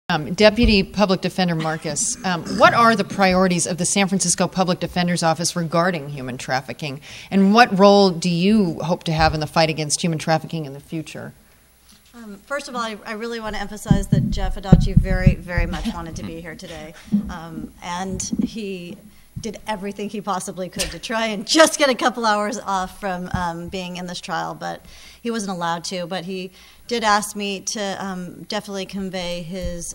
Deputy Public Defender Marcus, what are the priorities of the San Francisco Public Defender's Office regarding human trafficking, and what role do you hope to have in the fight against human trafficking in the future? First of all, I really want to emphasize that Jeff Adachi very, very much wanted to be here today, and he did everything he possibly could to try and just get a couple hours off from being in this trial, but he wasn't allowed to. But he did ask me to definitely convey his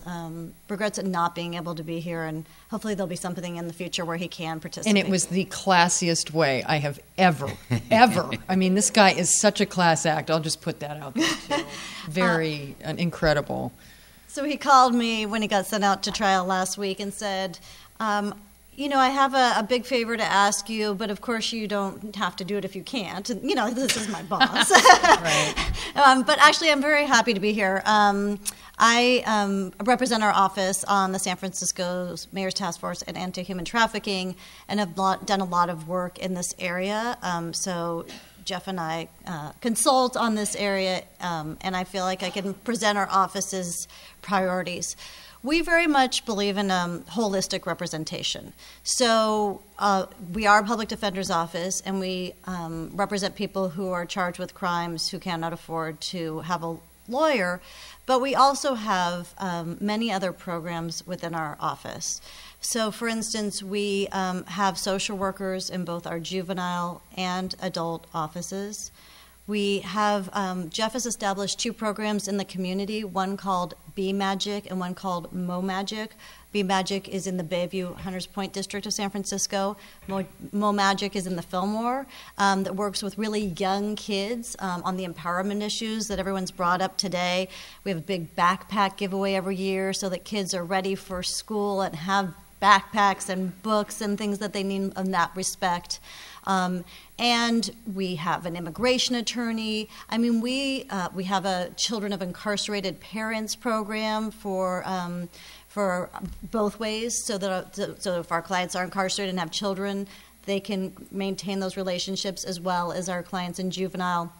regrets at not being able to be here, and hopefully there'll be something in the future where he can participate. And it was the classiest way I have ever. I mean, this guy is such a class act. I'll just put that out there, too. Very incredible. So he called me when he got sent out to trial last week and said, you know, I have a big favor to ask you, but of course you don't have to do it if you can't. And, you know, this is my boss. Right. But actually, I'm very happy to be here. I represent our office on the San Francisco Mayor's Task Force on Anti-Human Trafficking and have done a lot of work in this area. So Jeff and I consult on this area, and I feel like I can present our office's priorities. We very much believe in holistic representation. So we are a public defender's office, and we represent people who are charged with crimes who cannot afford to have a lawyer, but we also have many other programs within our office. So, for instance, we have social workers in both our juvenile and adult offices. We have, Jeff has established 2 programs in the community, one called Be Magic and one called Mo Magic. Be Magic is in the Bayview Hunters Point district of San Francisco. Mo Magic is in the Fillmore, that works with really young kids on the empowerment issues that everyone's brought up today. We have a big backpack giveaway every year so that kids are ready for school and have backpacks and books and things that they need in that respect. And we have an immigration attorney. I mean, we have a Children of Incarcerated Parents program for both ways, so that so if our clients are incarcerated and have children, they can maintain those relationships, as well as our clients in juvenile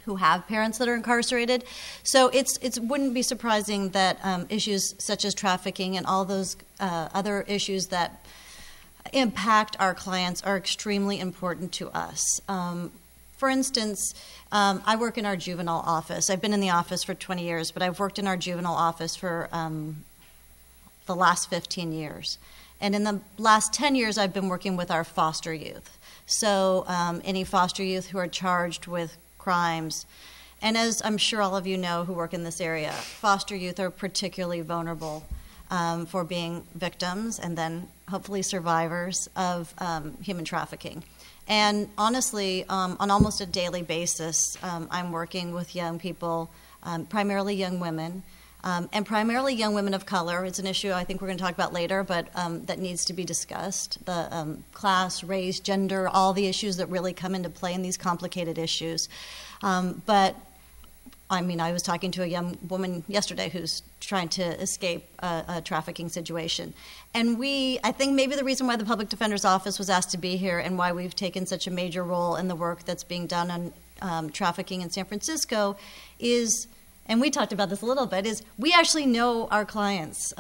who have parents that are incarcerated. So it wouldn't be surprising that issues such as trafficking and all those other issues that impact our clients are extremely important to us. For instance, I work in our juvenile office. I've been in the office for 20 years, but I've worked in our juvenile office for the last 15 years. And in the last 10 years, I've been working with our foster youth. So any foster youth who are charged with crimes. And as I'm sure all of you know who work in this area, foster youth are particularly vulnerable for being victims and then hopefully survivors of human trafficking. And honestly, on almost a daily basis, I'm working with young people, primarily young women, and primarily young women of color. It's an issue I think we're going to talk about later, but that needs to be discussed. The class, race, gender, all the issues that really come into play in these complicated issues. But I mean, I was talking to a young woman yesterday who's trying to escape a trafficking situation. And I think maybe the reason why the Public Defender's Office was asked to be here and why we've taken such a major role in the work that's being done on trafficking in San Francisco is, and we talked about this a little bit, is we actually know our clients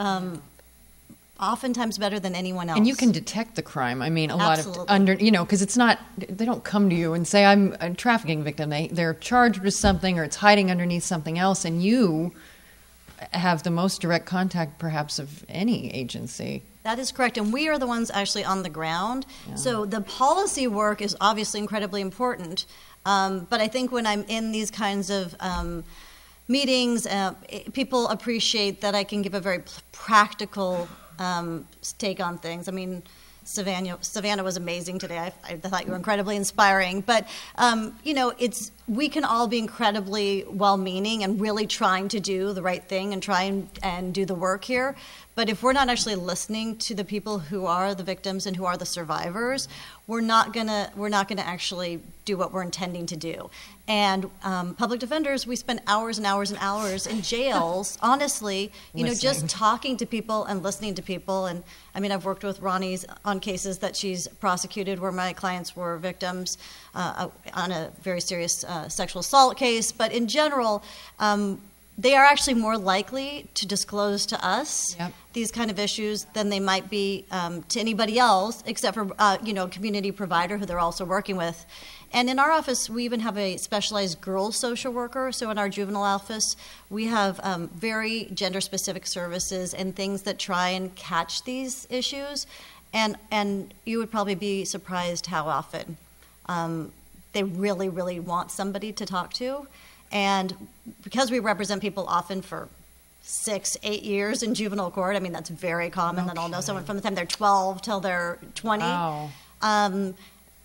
oftentimes better than anyone else. And you can detect the crime. I mean, a Absolutely. lot of, because it's not, they don't come to you and say, I'm a trafficking victim. They're charged with something or it's hiding underneath something else, and you have the most direct contact perhaps of any agency. That is correct, and we are the ones actually on the ground. Yeah. So the policy work is obviously incredibly important, but I think when I'm in these kinds of meetings, people appreciate that I can give a very practical take on things. I mean, Savannah was amazing today. I thought you were incredibly inspiring. But, we can all be incredibly well-meaning and really trying to do the right thing and try and do the work here. But if we're not actually listening to the people who are the victims and who are the survivors, we're not gonna actually do what we're intending to do. And public defenders, we spend hours and hours and hours in jails, honestly, just talking to people and listening to people. And I mean, I've worked with Ronnie on cases that she's prosecuted where my clients were victims on a very serious sexual assault case. But in general, they are actually more likely to disclose to us Yep. these kind of issues than they might be to anybody else, except for a community provider who they're also working with. And in our office, we even have a specialized girls social worker. So in our juvenile office, we have very gender-specific services and things that try and catch these issues. And you would probably be surprised how often they really, really want somebody to talk to. And because we represent people often for 6, 8 years in juvenile court, I mean, that's very common that I'll know someone from the time they're 12 till they're 20. Wow.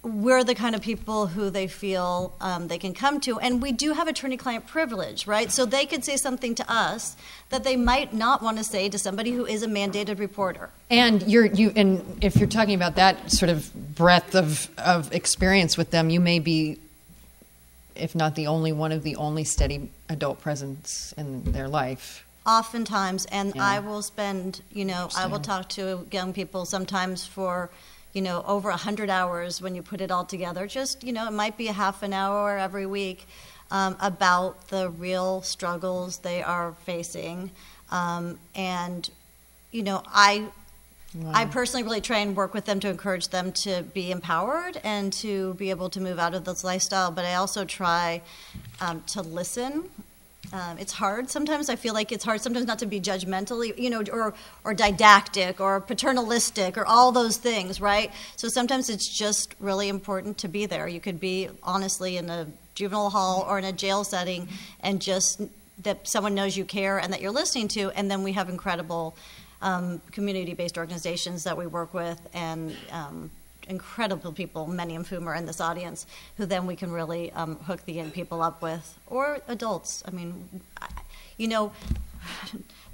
We're the kind of people who they feel they can come to. And we do have attorney-client privilege, right? So they could say something to us that they might not want to say to somebody who is a mandated reporter. And and if you're talking about that sort of breadth of experience with them, you may be, if not the only one of the only steady adult presence in their life. Oftentimes, and Yeah. I will spend, I will talk to young people sometimes for, over 100 hours when you put it all together. Just, it might be a half an hour every week about the real struggles they are facing. I personally really try and work with them to encourage them to be empowered and to be able to move out of this lifestyle. But I also try to listen. It's hard sometimes. I feel like it's hard sometimes not to be judgmental, or didactic or paternalistic or all those things, right? So sometimes it's just really important to be there. You could be honestly in a juvenile hall or in a jail setting and just that someone knows you care and that you're listening to. And then we have incredible community-based organizations that we work with and incredible people, many of whom are in this audience, who then we can really hook the young people up with, or adults. I mean,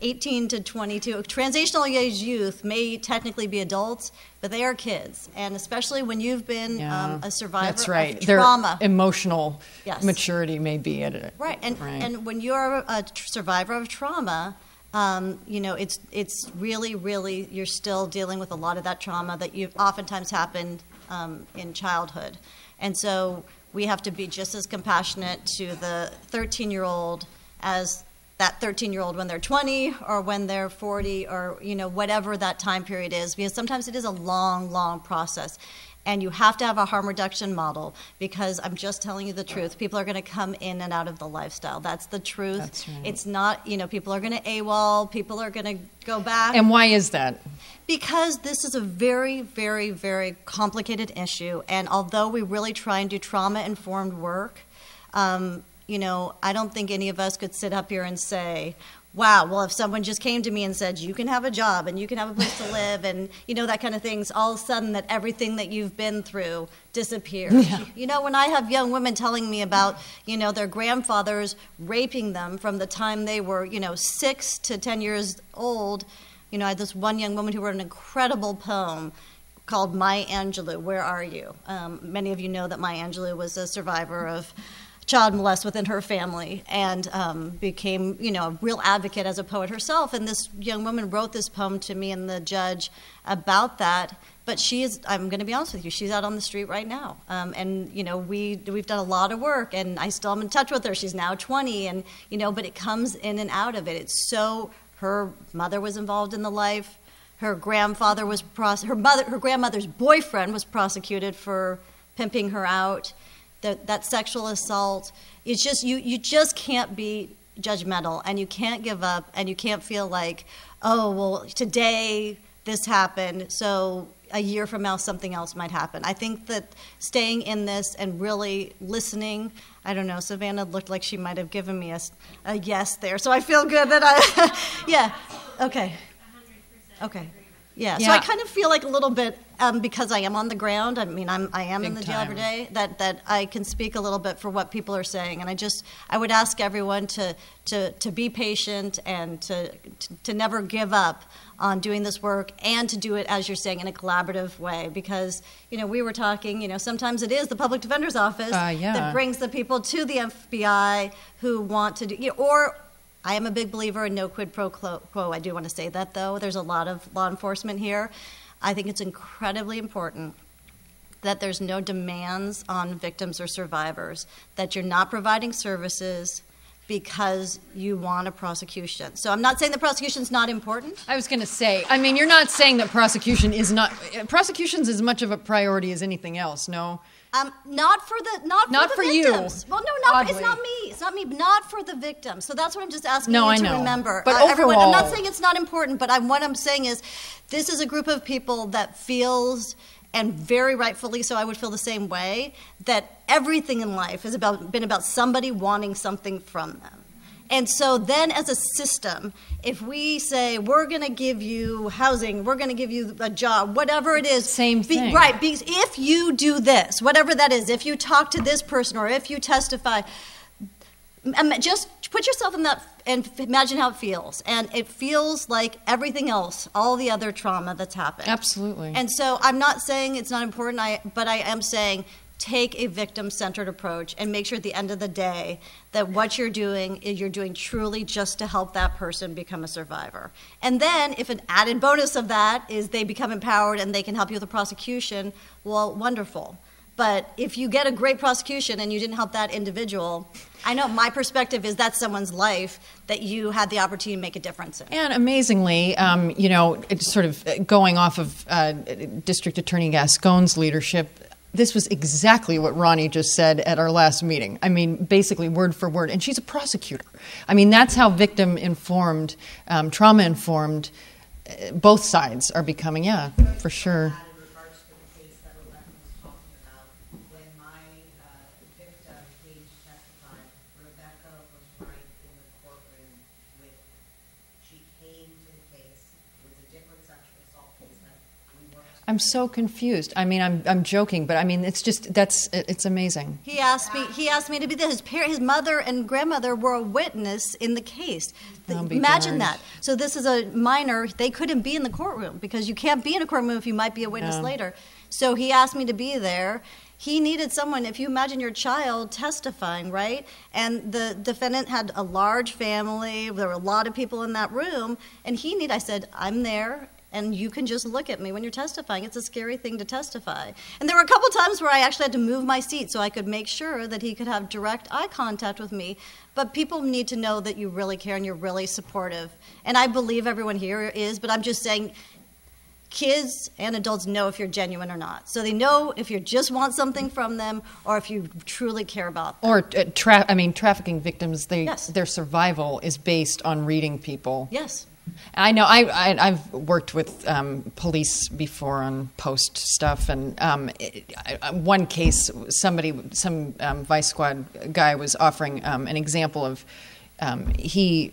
18 to 22, transitional age youth may technically be adults, but they are kids. And especially when you've been a survivor That's right. of trauma. Their emotional Yes. maturity may be at it. Right. And when you're a survivor of trauma, it's really, really, you're still dealing with a lot of that trauma that you've oftentimes happened in childhood. And so we have to be just as compassionate to the 13-year-old as that 13-year-old when they're 20 or when they're 40 or, whatever that time period is, because sometimes it is a long, long process. And you have to have a harm reduction model because I'm just telling you the truth. People are going to come in and out of the lifestyle. That's the truth. That's right. It's not, people are going to AWOL. People are going to go back. And why is that? Because this is a very, very, very complicated issue. And although we really try and do trauma-informed work, I don't think any of us could sit up here and say, wow, well, if someone just came to me and said, you can have a job and you can have a place to live and, that kind of things, all of a sudden that everything that you've been through disappears. Yeah. When I have young women telling me about, their grandfathers raping them from the time they were, 6 to 10 years old, I had this one young woman who wrote an incredible poem called Maya Angelou, Where Are You? Many of you know that Maya Angelou was a survivor of child molest within her family and became, a real advocate as a poet herself. And this young woman wrote this poem to me and the judge about that. But I'm going to be honest with you, she's out on the street right now. We've done a lot of work, and I still am in touch with her. She's now 20, and, but it comes in and out of it. It's so, her mother was involved in the life. Her grandfather was, her grandmother's boyfriend was prosecuted for pimping her out. That sexual assault, it's just, you just can't be judgmental, and you can't give up, and you can't feel like, oh, well, today this happened, so a year from now something else might happen. I think that staying in this and really listening, I don't know, Savannah looked like she might have given me a yes there, so I feel good that yeah, okay. 100% Okay. Yeah, Yeah. so I kind of feel like a little bit, because I am on the ground, I mean, I am in Big the jail every time. day, that I can speak a little bit for what people are saying. And I would ask everyone to be patient and to never give up on doing this work and to do it, as you're saying, in a collaborative way. Because, we were talking, sometimes it is the public defender's office that brings the people to the FBI who want to do, or I am a big believer in no quid pro quo. I do want to say that, though. There's a lot of law enforcement here. I think it's incredibly important that there's no demands on victims or survivors, that you're not providing services, because you want a prosecution. So I'm not saying the prosecution's not important. I was going to say, I mean, you're not saying that prosecution's as much of a priority as anything else, no? Not for the victims. You. Well, no, it's not me. It's not me. Not for the victims. So that's what I'm just asking you to remember. But overall, everyone, I'm not saying it's not important, but what I'm saying is this is a group of people that feels, and very rightfully so, I would feel the same way, that everything in life has been about somebody wanting something from them. And so then as a system, if we say, we're going to give you housing, we're going to give you a job, whatever it is. Same thing. Right. Because if you do this, whatever that is, if you talk to this person or if you testify, just put yourself in that and imagine how it feels. And it feels like everything else, all the other trauma that's happened. Absolutely. And so I'm not saying it's not important, but I am saying take a victim-centered approach and make sure at the end of the day that what you're doing is you're doing truly just to help that person become a survivor. And then if an added bonus of that is they become empowered and they can help you with the prosecution, well, wonderful. But if you get a great prosecution and you didn't help that individual, I know my perspective is that's someone's life that you had the opportunity to make a difference in. And amazingly, it's sort of going off of District Attorney Gascon's leadership, this was exactly what Ronnie just said at our last meeting. I mean, basically word for word. And she's a prosecutor. I mean, that's how victim-informed, trauma-informed, both sides are becoming, yeah, for sure. I'm so confused. I mean, I'm joking, but I mean, it's just it's amazing. He asked me to be there. His mother and grandmother were a witness in the case. Imagine that. So this is a minor. They couldn't be in the courtroom because you can't be in a courtroom if you might be a witness later. So he asked me to be there. He needed someone. If you imagine your child testifying, right? And the defendant had a large family. There were a lot of people in that room, and I said, I'm there. And you can just look at me when you're testifying. It's a scary thing to testify. And there were a couple times where I actually had to move my seat so I could make sure that he could have direct eye contact with me. But people need to know that you really care and you're really supportive. And I believe everyone here is, but I'm just saying kids and adults know if you're genuine or not. So they know if you just want something from them or if you truly care about them. Or, trafficking victims, their survival is based on reading people. Yes. I know. I've worked with police before on post stuff, and one case, some vice squad guy was offering an example of he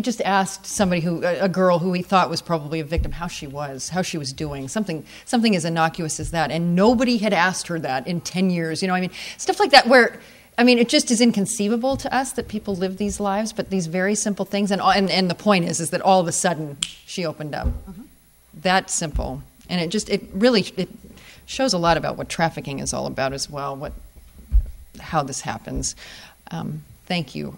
just asked a girl who he thought was probably a victim, how she was doing, something as innocuous as that, and nobody had asked her that in 10 years. Stuff like that where. It just is inconceivable to us that people live these lives, but these very simple things, and the point is that all of a sudden she opened up. Mm-hmm. That simple, and it really shows a lot about what trafficking is all about as well, how this happens. Thank you.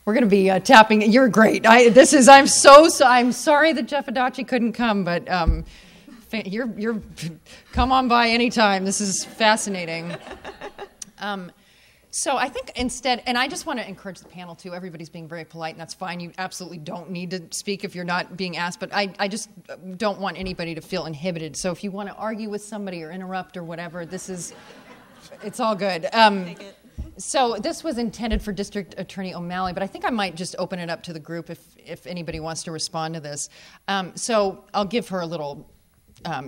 We're going to be tapping. You're great. I'm sorry that Jeff Adachi couldn't come, but you're come on by anytime. This is fascinating. So I think instead, and I just want to encourage the panel too, everybody's being very polite, and that's fine. You absolutely don't need to speak if you're not being asked, but I just don't want anybody to feel inhibited. So if you want to argue with somebody or interrupt or whatever, it's all good. So this was intended for District Attorney O'Malley, but I think I might just open it up to the group if anybody wants to respond to this. So I'll give her a little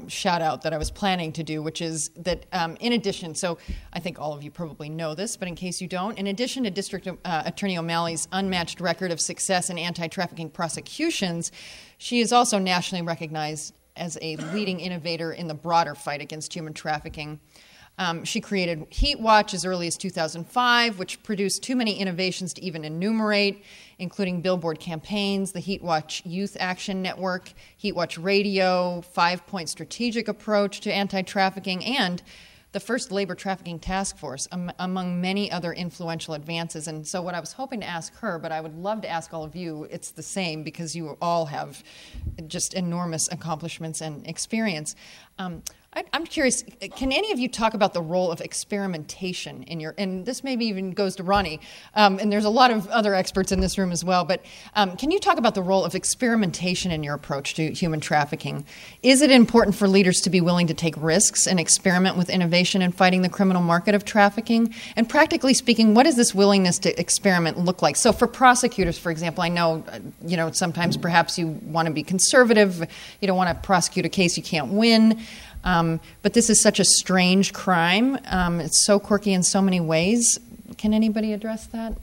shout out that I was planning to do, which is that in addition, so I think all of you probably know this, but in case you don't, in addition to District Attorney O'Malley's unmatched record of success in anti-trafficking prosecutions, she is also nationally recognized as a leading innovator in the broader fight against human trafficking. She created Heat Watch as early as 2005, which produced too many innovations to even enumerate, including billboard campaigns, the Heat Watch Youth Action Network, Heat Watch Radio, 5-point strategic approach to anti-trafficking, and the first labor trafficking task force, among many other influential advances. And so what I was hoping to ask her, but I would love to ask all of you, it's the same because you all have just enormous accomplishments and experience. I'm curious, can any of you talk about the role of experimentation in your, and this maybe even goes to Ronnie, and there's a lot of other experts in this room as well, but can you talk about the role of experimentation in your approach to human trafficking? Is it important for leaders to be willing to take risks and experiment with innovation in fighting the criminal market of trafficking? And practically speaking, what does this willingness to experiment look like? So for prosecutors, for example, I know, sometimes perhaps you want to be conservative, you don't want to prosecute a case you can't win. But this is such a strange crime. It's so quirky in so many ways. Can anybody address that?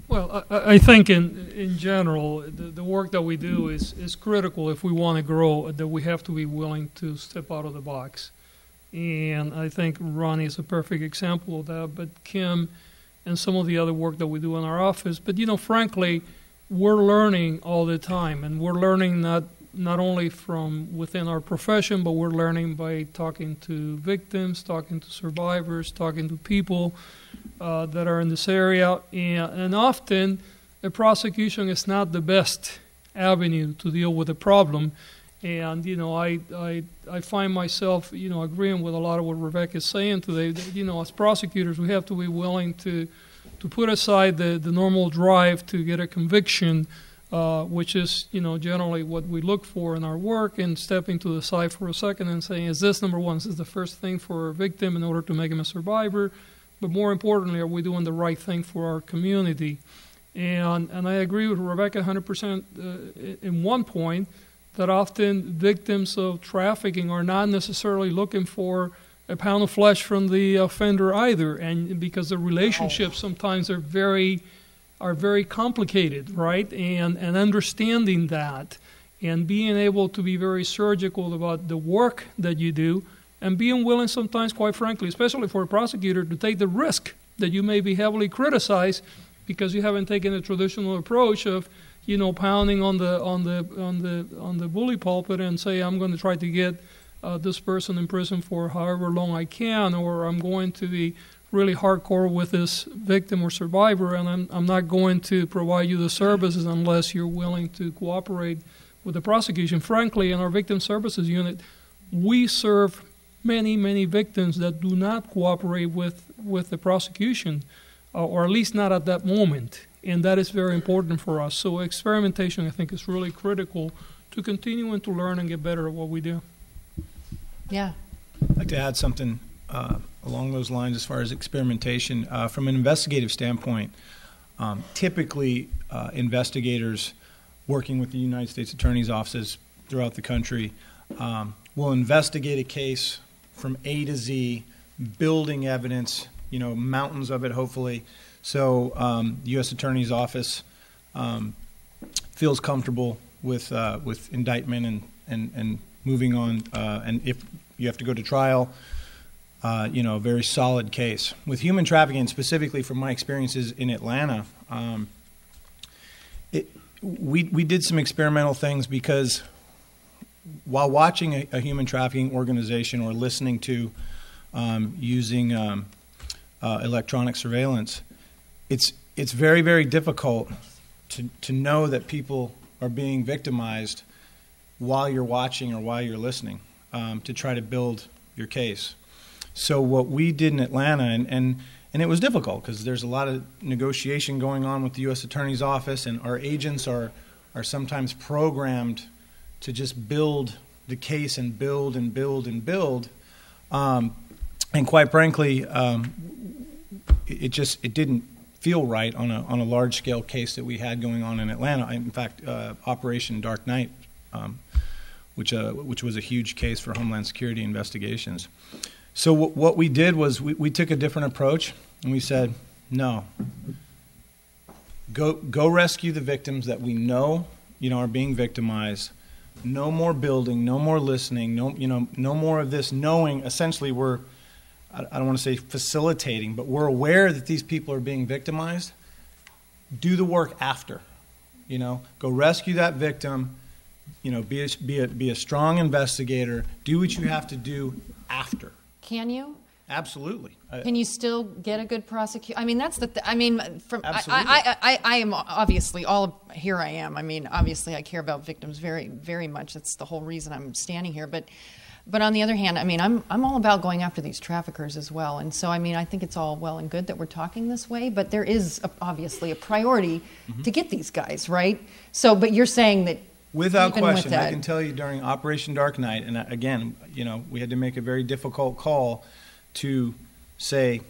Well, I think in general, the work that we do is critical if we want to grow, that we have to be willing to step out of the box. And I think Ronnie is a perfect example of that, but Kim and some of the other work that we do in our office. But, frankly, we're learning all the time, and we're learning not only from within our profession, but we're learning by talking to victims, talking to survivors, talking to people that are in this area. And often, a prosecution is not the best avenue to deal with a problem. And, I find myself, agreeing with a lot of what Rebecca is saying today. That, as prosecutors, we have to be willing to put aside the normal drive to get a conviction, which is, generally what we look for in our work, and stepping to the side for a second and saying, is this, number one, is this the first thing for a victim in order to make him a survivor? But more importantly, are we doing the right thing for our community? And I agree with Rebecca 100% in one point, that often victims of trafficking are not necessarily looking for a pound of flesh from the offender either, and because the relationships sometimes are very complicated, right? And understanding that and being able to be very surgical about the work that you do, and being willing sometimes, quite frankly, especially for a prosecutor, to take the risk that you may be heavily criticized because you haven't taken a traditional approach of, pounding on the bully pulpit and say, I'm going to try to get this person in prison for however long I can, or I'm going to be really hardcore with this victim or survivor, and I'm not going to provide you the services unless you're willing to cooperate with the prosecution. Frankly, in our victim services unit, we serve many, many victims that do not cooperate with the prosecution, or at least not at that moment, and that is very important for us. So experimentation, I think, is really critical to continuing to learn and get better at what we do. Yeah. I'd like to add something along those lines as far as experimentation. From an investigative standpoint, typically investigators working with the United States Attorney's offices throughout the country will investigate a case from A to Z, building evidence, mountains of it hopefully. So the U.S. Attorney's Office feels comfortable with indictment and moving on. And if you have to go to trial, a very solid case. With human trafficking, specifically from my experiences in Atlanta, we did some experimental things because while watching a human trafficking organization or listening to using electronic surveillance, it's very, very difficult to know that people are being victimized while you're watching or while you're listening to try to build your case. So what we did in Atlanta, and it was difficult because there's a lot of negotiation going on with the U.S. Attorney's Office, and our agents are sometimes programmed to just build the case and build and build and build. And quite frankly, it didn't feel right on a large scale case that we had going on in Atlanta. In fact, Operation Dark Night, which was a huge case for Homeland Security investigations. So what we did was we took a different approach, and we said, no, go rescue the victims that we know are being victimized. No more building, no more listening, no more of this knowing. Essentially, I don't want to say facilitating, but we're aware that these people are being victimized. Do the work after. Go rescue that victim. Be a strong investigator. Do what you have to do after. Can you? Absolutely. Can you still get a good prosecution? I mean, that's the. From Absolutely. I am obviously here. I am. I mean, obviously, I care about victims very, very much. That's the whole reason I'm standing here. But But on the other hand, I mean, I'm all about going after these traffickers as well. And so, I mean, I think it's all well and good that we're talking this way, but there is obviously a priority to get these guys, right? So, but you're saying that without even question, with that, I can tell you during Operation Dark Night, and again, we had to make a very difficult call to say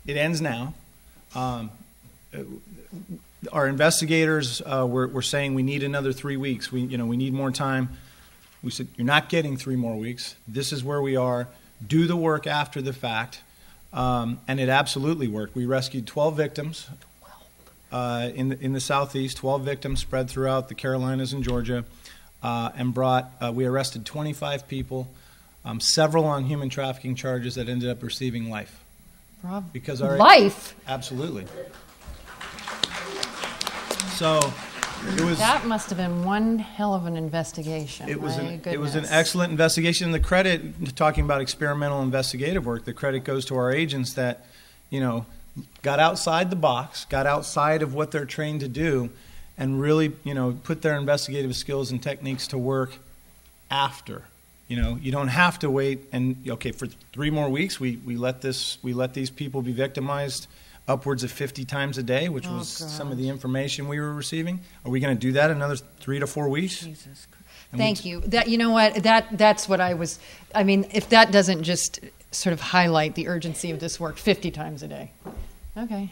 it ends now. Our investigators were saying we need another 3 weeks. We need more time. We said, you're not getting 3 more weeks. This is where we are. Do the work after the fact. And it absolutely worked. We rescued 12 victims in the Southeast, 12 victims spread throughout the Carolinas and Georgia, and we arrested 25 people, several on human trafficking charges that ended up receiving life. Bravo. Because life? Absolutely. So that must have been one hell of an investigation. It was an excellent investigation. The credit, talking about experimental investigative work, the credit goes to our agents that, got outside the box, got outside of what they're trained to do, and really, put their investigative skills and techniques to work after. You don't have to wait for 3 more weeks. We let these people be victimized upwards of 50 times a day, which was some of the information we were receiving. Are we going to do that another 3 to 4 weeks? Jesus Christ. Thank you. That's what I was. I mean, if that doesn't just sort of highlight the urgency of this work, 50 times a day. Okay.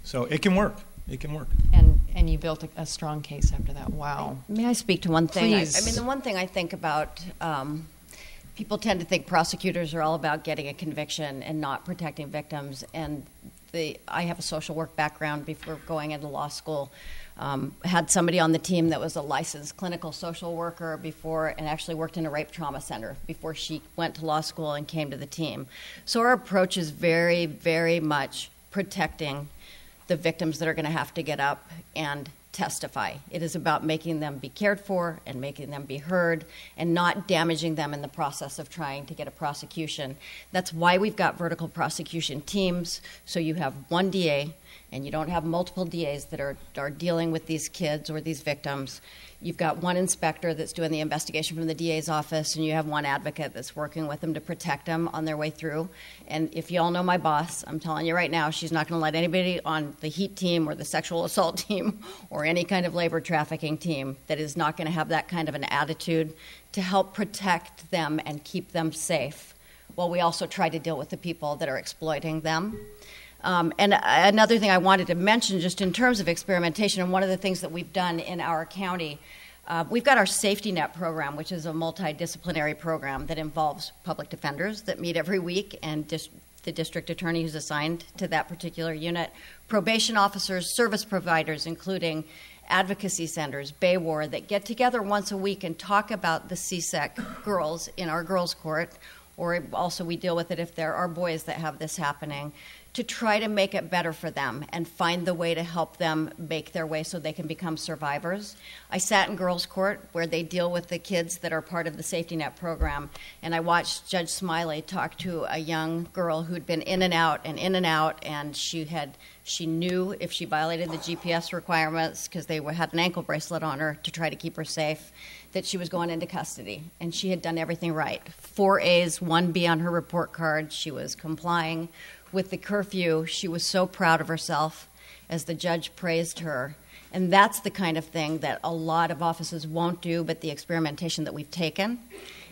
So it can work. It can work. And you built a strong case after that. Wow. May I speak to one thing? Please. I mean, the one thing I think about, people tend to think prosecutors are all about getting a conviction and not protecting victims. And I have a social work background before going into law school. Had somebody on the team that was a licensed clinical social worker before, and actually worked in a rape trauma center before she went to law school and came to the team. So our approach is very, very much protecting the victims that are going to have to get up and testify. It is about making them be cared for and making them be heard and not damaging them in the process of trying to get a prosecution. That's why we've got vertical prosecution teams, so you have one DA and you don't have multiple DAs that are dealing with these kids or these victims. You've got one inspector that's doing the investigation from the DA's office, and you have one advocate that's working with them to protect them on their way through. And if you all know my boss, I'm telling you right now, she's not going to let anybody on the HEAT team or the sexual assault team or any kind of labor trafficking team that is not going to have that kind of an attitude to help protect them and keep them safe, while we also try to deal with the people that are exploiting them. And another thing I wanted to mention, just in terms of experimentation, and one of the things that we've done in our county, we've got our Safety Net program, which is a multidisciplinary program that involves public defenders that meet every week, and the district attorney who's assigned to that particular unit, probation officers, service providers, including advocacy centers, BAWAR, that get together once a week and talk about the CSEC girls in our girls' court, or also we deal with it if there are boys that have this happening, to try to make it better for them and find the way to help them make their way so they can become survivors. I sat in girls' court where they deal with the kids that are part of the Safety Net program, and I watched Judge Smiley talk to a young girl who'd been in and out, and she knew if she violated the GPS requirements, because they had an ankle bracelet on her to try to keep her safe, that she was going into custody. And she had done everything right. 4 A's, 1 B on her report card. She was complying with the curfew. She was so proud of herself as the judge praised her. And that's the kind of thing that a lot of offices won't do, but the experimentation that we've taken.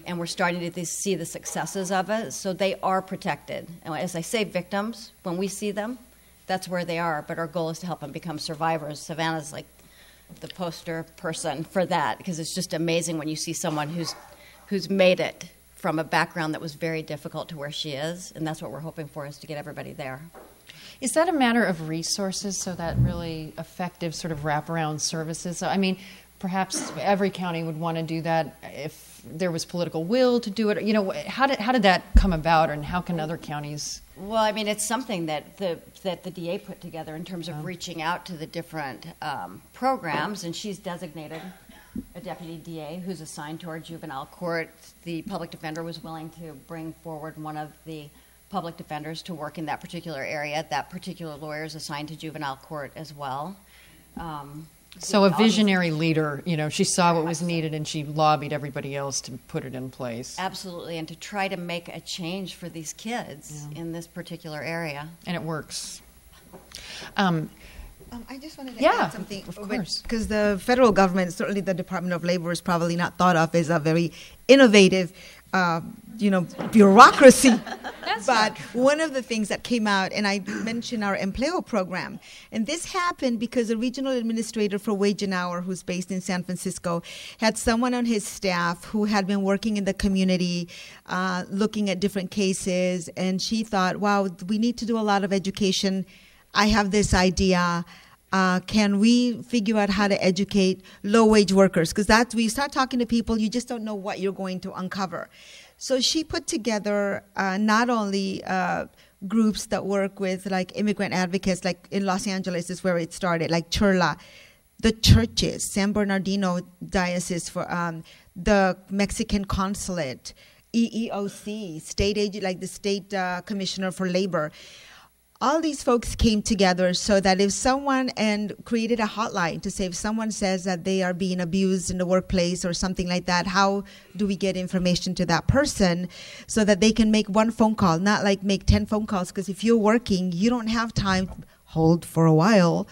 And we're starting to see the successes of it. So they are protected. And as I say, victims, when we see them, that's where they are. But our goal is to help them become survivors. Savannah's like the poster person for that, because it's just amazing when you see someone who's made it from a background that was very difficult to where she is, and that's what we're hoping for, is to get everybody there. Is that a matter of resources, so that really effective sort of wraparound services? So, I mean, perhaps every county would want to do that if there was political will to do it. How did that come about, and how can other counties? Well, I mean, it's something that the DA put together in terms of reaching out to the different programs, and she's designated a deputy DA who's assigned to our juvenile court. The public defender was willing to bring forward one of the public defenders to work in that particular area. That particular lawyer is assigned to juvenile court as well. So a visionary leader, she saw what was needed and she lobbied everybody else to put it in place. Absolutely, and to try to make a change for these kids in this particular area. And it works. I just wanted to add something. Of course. Because the federal government, certainly the Department of Labor, is probably not thought of as a very innovative, bureaucracy. But one of the things that came out, and I mentioned our Empleo program, and this happened because the regional administrator for Wage and Hour, who's based in San Francisco, had someone on his staff who had been working in the community, looking at different cases, and she thought, wow, we need to do a lot of education. I have this idea. Can we figure out how to educate low-wage workers? Because that's when you start talking to people, you just don't know what you're going to uncover. So she put together not only groups that work with like immigrant advocates, like in Los Angeles is where it started, like Churla, the churches, San Bernardino Diocese, for the Mexican Consulate, EEOC, state agent, like the state commissioner for labor. All these folks came together so that if someone, and created a hotline to say if someone says that they are being abused in the workplace or something like that, how do we get information to that person so that they can make one phone call, not like make 10 phone calls, because if you're working, you don't have time to hold for a while.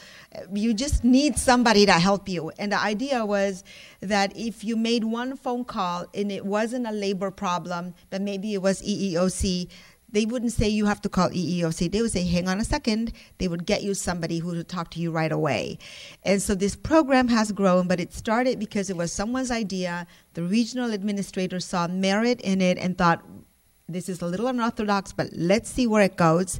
You just need somebody to help you. And the idea was that if you made one phone call and it wasn't a labor problem, but maybe it was EEOC, they wouldn't say you have to call EEOC. They would say, hang on a second. They would get you somebody who would talk to you right away. And so this program has grown, but it started because it was someone's idea. The regional administrator saw merit in it and thought, this is a little unorthodox, but let's see where it goes.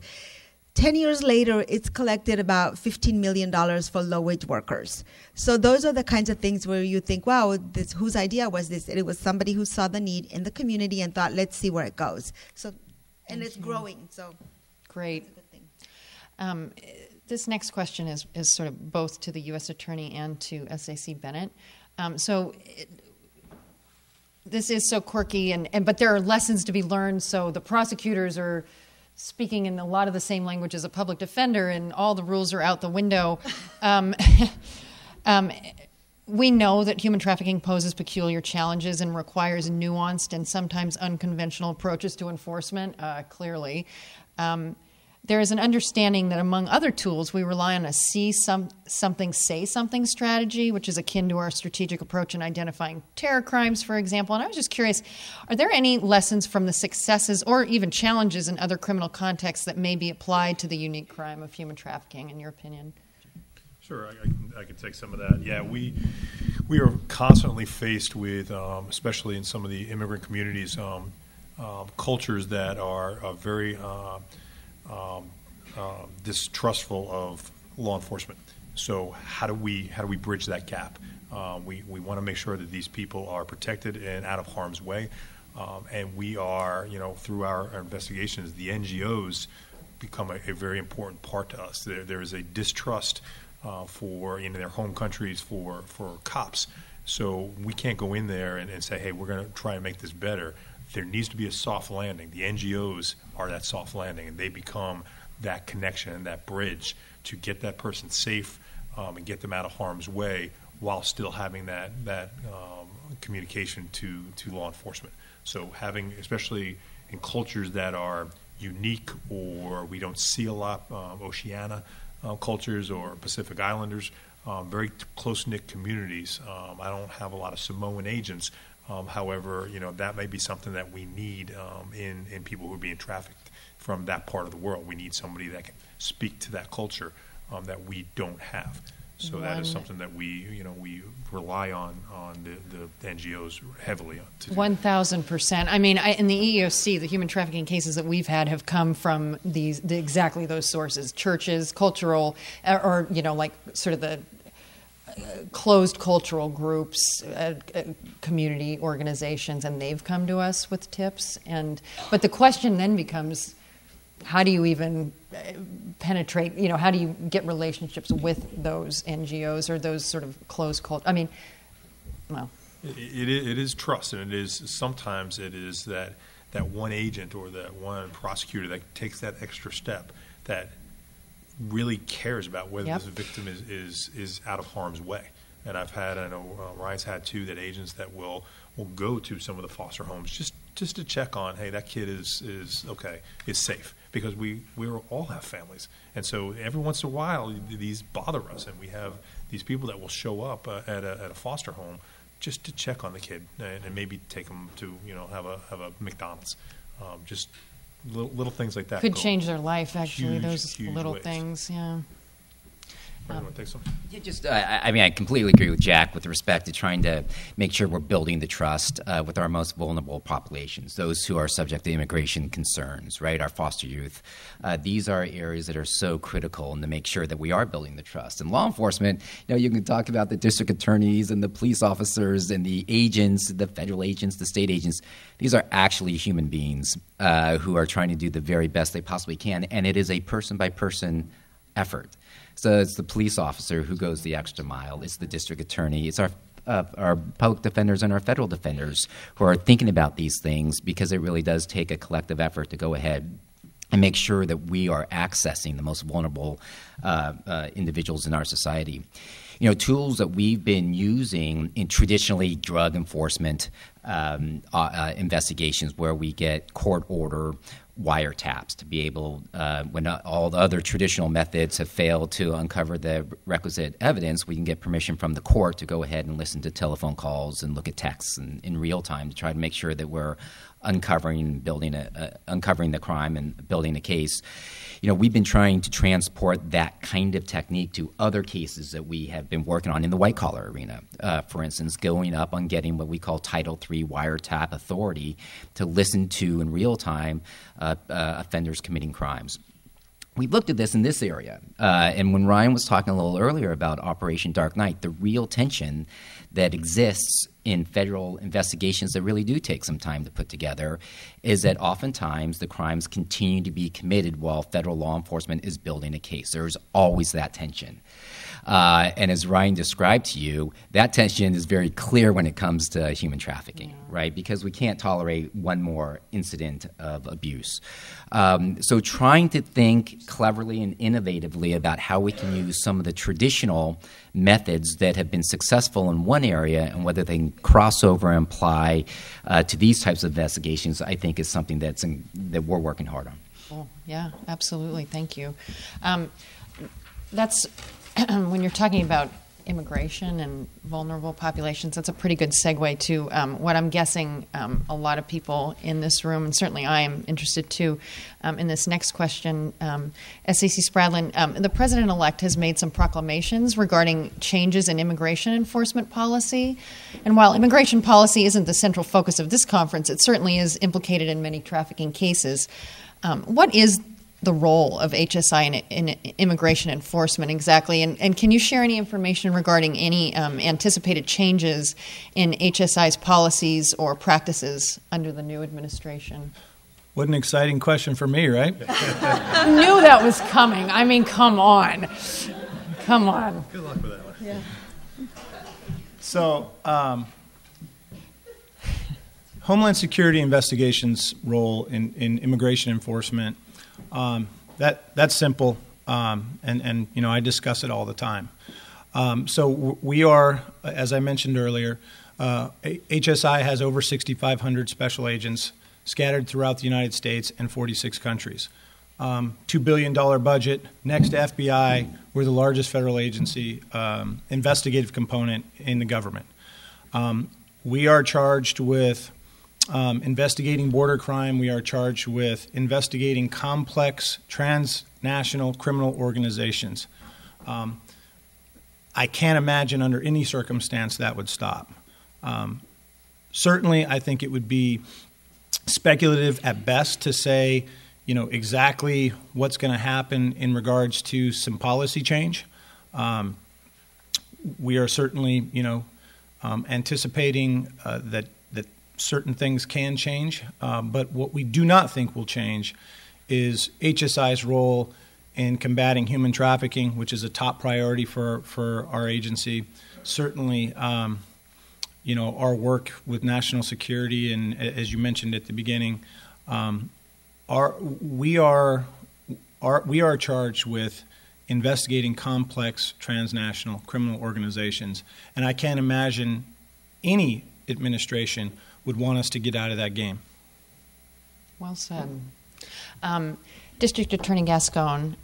10 years later, it's collected about $15 million for low-wage workers. So those are the kinds of things where you think, wow, whose idea was this? And it was somebody who saw the need in the community and thought, let's see where it goes. And it's growing, so great. It's a good thing. This next question is sort of both to the U.S. Attorney and to SAC Bennett. This is so quirky, but there are lessons to be learned. So the prosecutors are speaking in a lot of the same language as a public defender, and all the rules are out the window. We know that human trafficking poses peculiar challenges and requires nuanced and sometimes unconventional approaches to enforcement, clearly. There is an understanding that, among other tools, we rely on a see something, say something strategy, which is akin to our strategic approach in identifying terror crimes, for example. And I was just curious, are there any lessons from the successes or even challenges in other criminal contexts that may be applied to the unique crime of human trafficking, in your opinion? Sure, I can take some of that. Yeah, we are constantly faced with, especially in some of the immigrant communities, cultures that are very distrustful of law enforcement. So how do we bridge that gap? We want to make sure that these people are protected and out of harm's way, and we are, through our investigations, the NGOs become a very important part to us. There is a distrust for in their home countries for cops. So we can't go in there and say, hey, we're going to try and make this better. There needs to be a soft landing. The NGOs are that soft landing, and they become that connection and that bridge to get that person safe and get them out of harm's way while still having that communication to law enforcement. So having, especially in cultures that are unique or we don't see a lot, Oceania cultures or Pacific Islanders, very close-knit communities. I don't have a lot of Samoan agents. However, that may be something that we need in people who are being trafficked from that part of the world. We need somebody that can speak to that culture that we don't have. So that is something that we rely on the NGOs heavily to do. 1,000%. I mean, in the EEOC, the human trafficking cases that we've had have come from exactly those sources: churches, cultural, or like sort of the closed cultural groups, community organizations, and they've come to us with tips. But the question then becomes, how do you even penetrate, how do you get relationships with those NGOs or those sort of closed cult? I mean, well. It is trust, and sometimes it is that one agent or that one prosecutor that takes that extra step that really cares about whether Yep. this victim is out of harm's way. And I know Ryan's had too, that agents that will go to some of the foster homes just to check on, hey, that kid is okay, is safe, because we all have families, and so every once in a while these bother us, and we have these people that will show up at a foster home just to check on the kid and maybe take them to have a McDonald's, just little things like that Could change their life, actually. Huge, Those huge little ways. things, yeah. Ryan, you want to take some? Yeah, just, I mean, I completely agree with Jack with respect to trying to make sure we're building the trust with our most vulnerable populations, those who are subject to immigration concerns, right, our foster youth. These are areas that are so critical, and to make sure that we are building the trust. And law enforcement, you can talk about the district attorneys and the police officers and the agents, the federal agents, the state agents. These are actually human beings who are trying to do the very best they possibly can, and it is a person-by-person effort. So it's the police officer who goes the extra mile. It's the district attorney. It's our public defenders and our federal defenders who are thinking about these things, because it really does take a collective effort to go ahead and make sure that we are accessing the most vulnerable individuals in our society. Tools that we've been using in traditionally drug enforcement investigations, where we get court order wiretaps to be able, when all the other traditional methods have failed to uncover the requisite evidence, we can get permission from the court to go ahead and listen to telephone calls and look at texts in real time to try to make sure that we're uncovering the crime and building a case. We've been trying to transport that kind of technique to other cases that we have been working on in the white-collar arena. For instance, going up on getting what we call Title III wiretap authority to listen to, in real time, offenders committing crimes. We looked at this in this area, and when Ryan was talking a little earlier about Operation Dark Night, the real tension that exists in federal investigations that really do take some time to put together is that oftentimes the crimes continue to be committed while federal law enforcement is building a case. There's always that tension. And as Ryan described to you, that tension is very clear when it comes to human trafficking, right? Because we can't tolerate one more incident of abuse. So trying to think cleverly and innovatively about how we can use some of the traditional methods that have been successful in one area and whether they can cross over and apply to these types of investigations, I think is something that we're working hard on. Cool. Yeah, absolutely. Thank you. That's when you're talking about immigration and vulnerable populations, that's a pretty good segue to what I'm guessing a lot of people in this room, and certainly I am interested too, in this next question. S.A.C. Spradlin, the president-elect has made some proclamations regarding changes in immigration enforcement policy. And while immigration policy isn't the central focus of this conference, it certainly is implicated in many trafficking cases. What is the role of HSI in immigration enforcement exactly? And can you share any information regarding any anticipated changes in HSI's policies or practices under the new administration? What an exciting question for me, right? I knew that was coming. I mean, come on. Come on. Good luck with that one. Yeah. So, Homeland Security Investigations' role in immigration enforcement, that's simple, and I discuss it all the time. So we are, as I mentioned earlier, HSI has over 6,500 special agents scattered throughout the United States and 46 countries. $2 billion budget. Next to FBI, we're the largest federal agency investigative component in the government. We are charged with investigating border crime. We are charged with investigating complex transnational criminal organizations. I can't imagine under any circumstance that would stop. Certainly, I think it would be speculative at best to say, exactly what's going to happen in regards to some policy change. We are certainly, anticipating that certain things can change, but what we do not think will change is HSI's role in combating human trafficking, which is a top priority for our agency. Certainly, our work with national security, and as you mentioned at the beginning, we are charged with investigating complex transnational criminal organizations. And I can't imagine any administration would want us to get out of that game. Well said. District Attorney Gascon,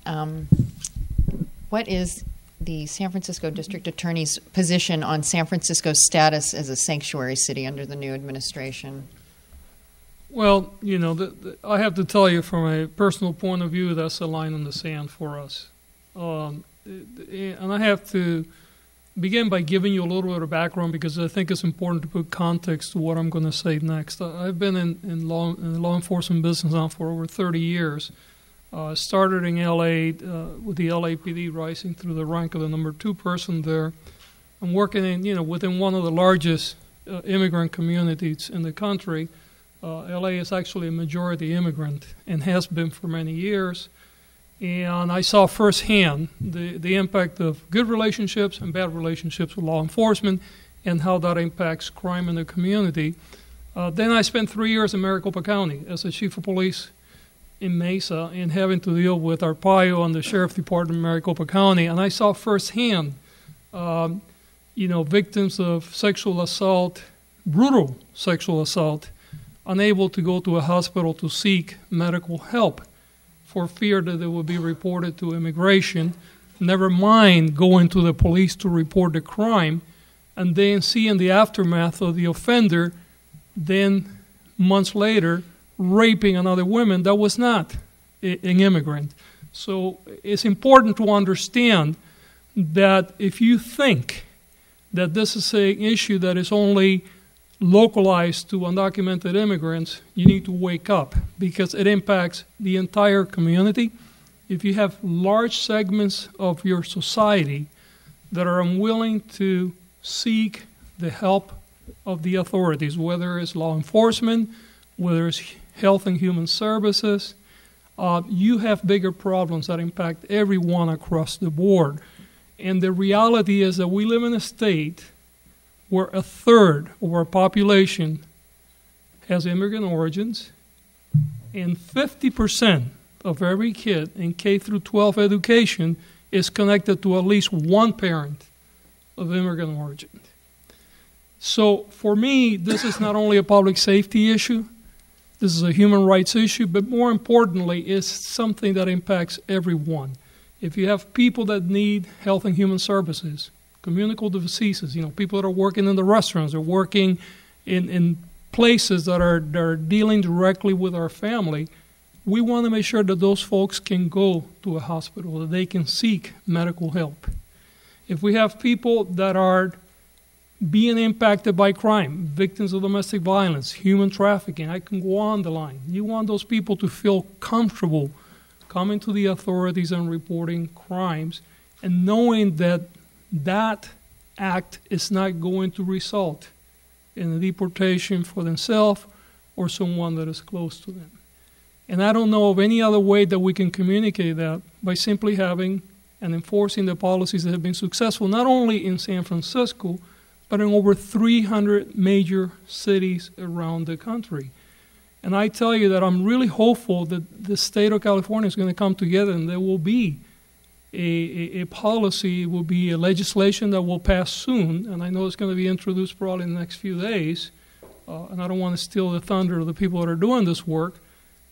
what is the San Francisco District Attorney's position on San Francisco's status as a sanctuary city under the new administration? Well, you know, I have to tell you from a personal point of view, that's a line in the sand for us. And I have to begin by giving you a little bit of background because I think it's important to put context to what I'm going to say next. I've been in law enforcement business now for over 30 years. Started in L.A. With the LAPD, rising through the rank of the number 2 person there. I'm working in, within one of the largest immigrant communities in the country. L.A. is actually a majority immigrant and has been for many years. And I saw firsthand the impact of good relationships and bad relationships with law enforcement and how that impacts crime in the community. Then I spent 3 years in Maricopa County as a chief of police in Mesa and having to deal with Arpaio and the Sheriff Department in Maricopa County. And I saw firsthand, victims of sexual assault, brutal sexual assault, unable to go to a hospital to seek medical help for fear that they would be reported to immigration, never mind going to the police to report the crime, and then seeing the aftermath of the offender, then months later, raping another woman that was not an immigrant. So it's important to understand that if you think that this is an issue that is only localized to undocumented immigrants, you need to wake up because it impacts the entire community. If you have large segments of your society that are unwilling to seek the help of the authorities, whether it's law enforcement, whether it's health and human services, you have bigger problems that impact everyone across the board. And the reality is that we live in a state where a third of our population has immigrant origins, and 50% of every kid in K through 12 education is connected to at least one parent of immigrant origin. So for me, this is not only a public safety issue, this is a human rights issue, but more importantly, it's something that impacts everyone. If you have people that need health and human services, communicable diseases, people that are working in the restaurants, or working in places that are dealing directly with our family, we want to make sure that those folks can go to a hospital, that they can seek medical help. If we have people that are being impacted by crime, victims of domestic violence, human trafficking, I can go on the line. You want those people to feel comfortable coming to the authorities and reporting crimes and knowing that that act is not going to result in a deportation for themselves or someone that is close to them. And I don't know of any other way that we can communicate that by simply having and enforcing the policies that have been successful not only in San Francisco, but in over 300 major cities around the country. And I tell you that I'm really hopeful that the state of California is going to come together and there will be a policy, will be a legislation that will pass soon, and I know it's going to be introduced probably in the next few days, and I don't want to steal the thunder of the people that are doing this work,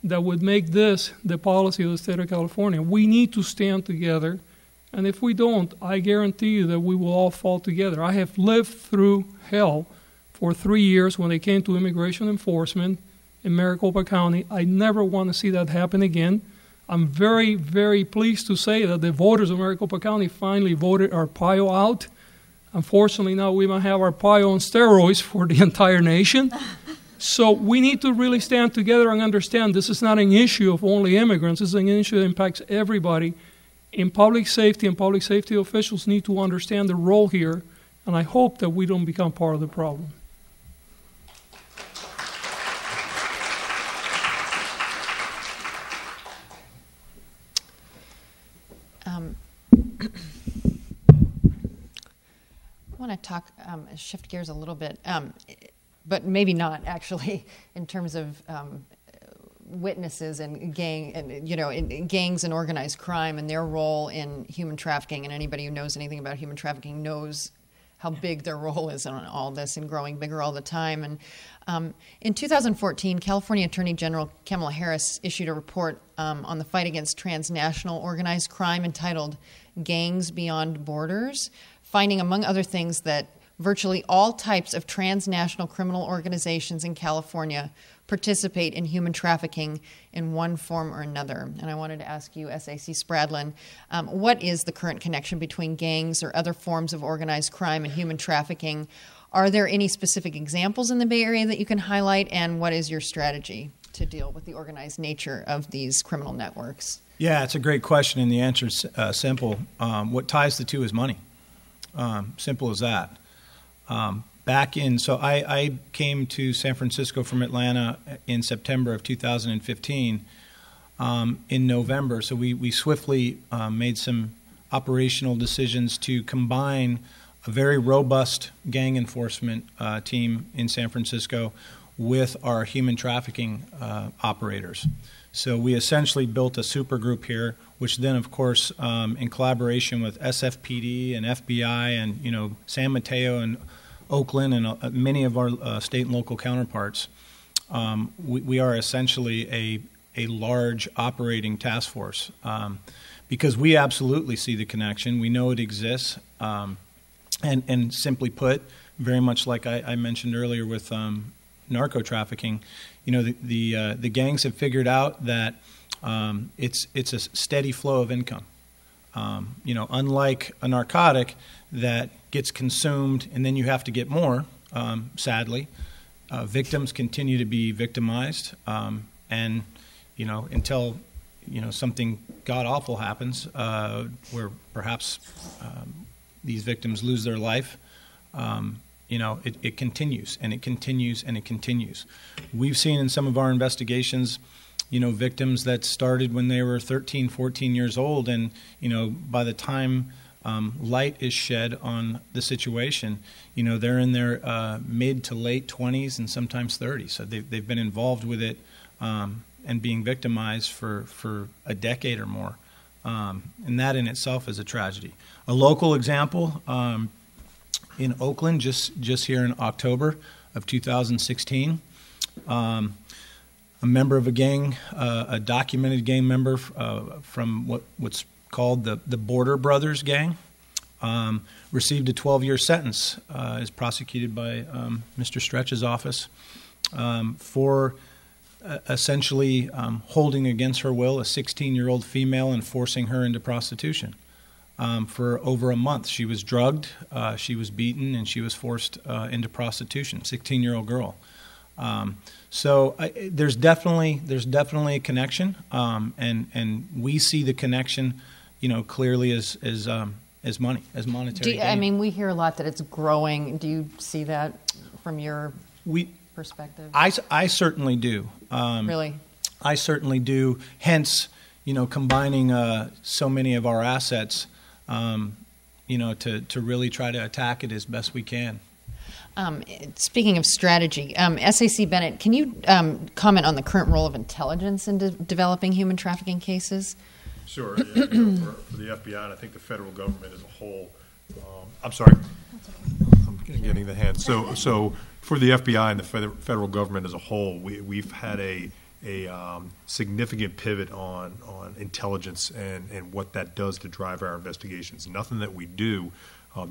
that would make this the policy of the state of California. We need to stand together, and if we don't, I guarantee you that we will all fall together. I have lived through hell for 3 years when it came to immigration enforcement in Maricopa County. I never want to see that happen again. I'm very, very pleased to say that the voters of Maricopa County finally voted Arpaio out. Unfortunately, now we might have Arpaio on steroids for the entire nation. So we need to really stand together and understand this is not an issue of only immigrants. It's an issue that impacts everybody. In public safety, and public safety officials need to understand the role here, and I hope that we don't become part of the problem. I want to talk, shift gears a little bit, but maybe not actually in terms of witnesses in gangs and organized crime and their role in human trafficking. And anybody who knows anything about human trafficking knows how big their role is on all this and growing bigger all the time. And in 2014, California Attorney General Kamala Harris issued a report on the fight against transnational organized crime entitled Gangs Beyond Borders, finding, among other things, that virtually all types of transnational criminal organizations in California participate in human trafficking in one form or another. And I wanted to ask you, SAC Spradlin, what is the current connection between gangs or other forms of organized crime and human trafficking? Are there any specific examples in the Bay Area that you can highlight, and what is your strategy to deal with the organized nature of these criminal networks? Yeah, it's a great question, and the answer is simple. What ties the two is money. Simple as that. So I came to San Francisco from Atlanta in September of 2015. In November, so we swiftly made some operational decisions to combine a very robust gang enforcement team in San Francisco with our human trafficking operators. So we essentially built a super group here, which then, of course, in collaboration with SFPD and FBI and San Mateo and Oakland and many of our state and local counterparts, we are essentially a large operating task force because we absolutely see the connection. We know it exists, and simply put, very much like I mentioned earlier with narco trafficking, the gangs have figured out that it's a steady flow of income. Unlike a narcotic that gets consumed and then you have to get more, sadly, victims continue to be victimized, and until something god awful happens, where perhaps these victims lose their life. It continues and it continues and it continues. We've seen in some of our investigations, victims that started when they were 13, 14 years old, and by the time light is shed on the situation, they're in their mid to late 20s and sometimes 30s. So they've been involved with it and being victimized for a decade or more, and that in itself is a tragedy. A local example. In Oakland, just here in October of 2016, a member of a gang, a documented gang member from what's called the Border Brothers gang, received a 12-year sentence, is prosecuted by Mr. Stretch's office for essentially holding against her will a 16-year-old female and forcing her into prostitution. For over a month, she was drugged, she was beaten, and she was forced into prostitution. 16-year-old girl. So there's definitely a connection, and we see the connection, clearly as money, as monetary gain. We hear a lot that it's growing. Do you see that from your perspective? I certainly do. Really? I certainly do. Hence, combining so many of our assets, to really try to attack it as best we can. Speaking of strategy, SAC Bennett, can you comment on the current role of intelligence in developing human trafficking cases? Sure. For the FBI, and I think the federal government as a whole, I'm sorry. I'm getting the hand. So for the FBI and the federal government as a whole, we've had a significant pivot on intelligence and what that does to drive our investigations. Nothing that we do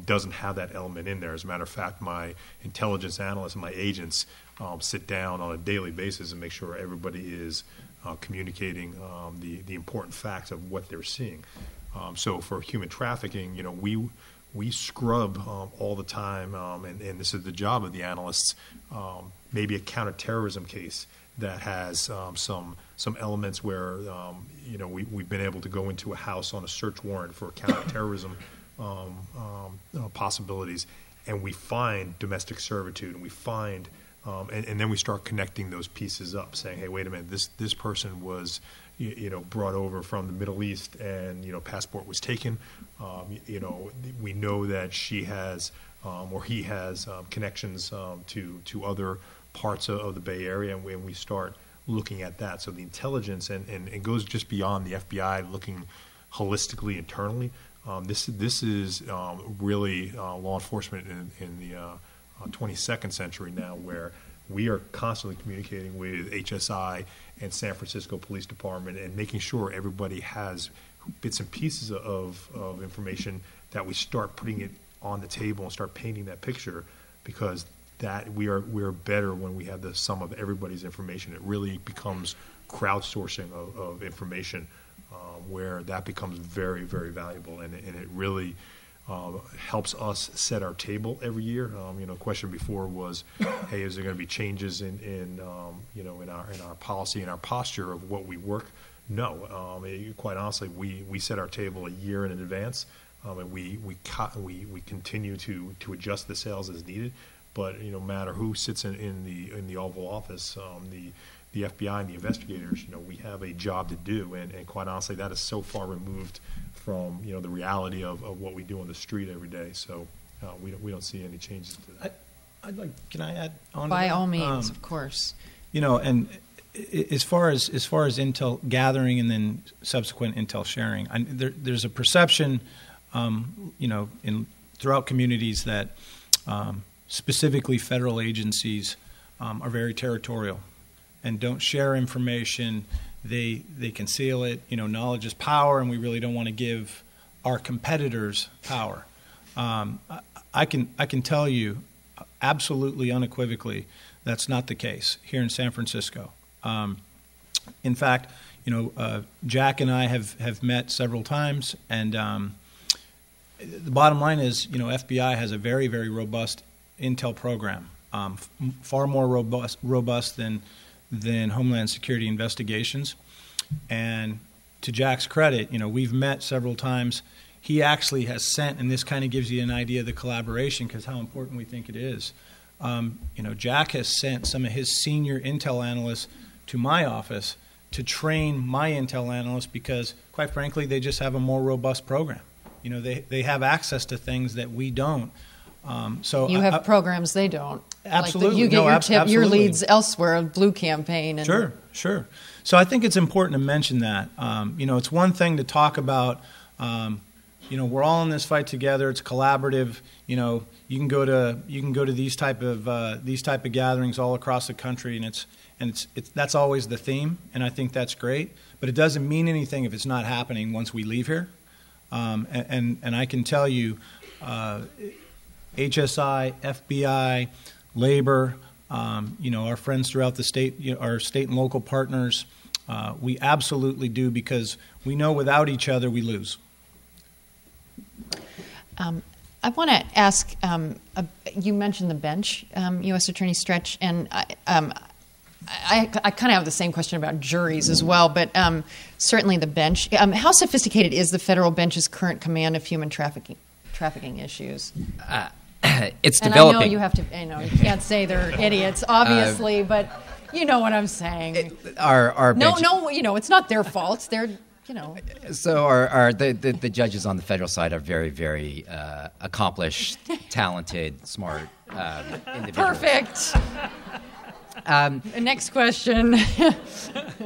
doesn't have that element in there. As a matter of fact, my intelligence analysts and my agents sit down on a daily basis and make sure everybody is communicating the important facts of what they're seeing. So for human trafficking, we scrub all the time, and this is the job of the analysts, maybe a counterterrorism case that has some elements where we've been able to go into a house on a search warrant for counterterrorism possibilities, and we find domestic servitude, and we find and then we start connecting those pieces up, saying, hey, wait a minute, this person was brought over from the Middle East, and passport was taken. We know that she has or he has connections to other parts of the Bay Area, and when we start looking at that. So the intelligence, and it goes just beyond the FBI looking holistically internally. This is really law enforcement in the 22nd century now, where we are constantly communicating with HSI and San Francisco Police Department and making sure everybody has bits and pieces of information, that we start putting it on the table and start painting that picture, because that we are better when we have the sum of everybody's information. It really becomes crowdsourcing of information, where that becomes very, very valuable, and it really helps us set our table every year. The question before was, hey, is there going to be changes in our policy and our posture of what we work? No, quite honestly, we set our table a year in advance, and we continue to adjust the sales as needed. But no matter who sits in the Oval Office, the FBI and the investigators, we have a job to do, and quite honestly, that is so far removed from the reality of what we do on the street every day. So we don't see any changes to that. Can I add on? By to that? all means, of course. And as far as intel gathering and then subsequent intel sharing, there's a perception, throughout communities that specifically federal agencies are very territorial and don't share information. They conceal it. Knowledge is power, and we really don't want to give our competitors power. I can tell you absolutely unequivocally that's not the case here in San Francisco. In fact, Jack and I have met several times, and the bottom line is, FBI has a very, very robust intel program, far more robust than Homeland Security investigations. And to Jack's credit, we've met several times. He actually has sent, and this kind of gives you an idea of the collaboration, because how important we think it is. Jack has sent some of his senior intel analysts to my office to train my intel analysts, because, quite frankly, they just have a more robust program. They have access to things that we don't. So you have programs they don't. Absolutely. You get your absolutely. leads elsewhere, Blue Campaign. And Sure. So I think it's important to mention that. It's one thing to talk about, we're all in this fight together. It's collaborative. You can go to these type of gatherings all across the country, and that's always the theme, and I think that's great. But it doesn't mean anything if it's not happening once we leave here. And I can tell you, HSI, FBI, labor, our friends throughout the state, our state and local partners, we absolutely do, because we know without each other we lose. I want to ask, you mentioned the bench, U.S. Attorney Stretch, and I kind of have the same question about juries as well, but certainly the bench. How sophisticated is the federal bench's current command of human trafficking issues? It's and developing. I know you have to. You can't say they're idiots, obviously, but you know what I'm saying. Our bench, it's not their fault. They're. So the judges on the federal side are very, very accomplished, talented, smart individuals. Perfect. Next question.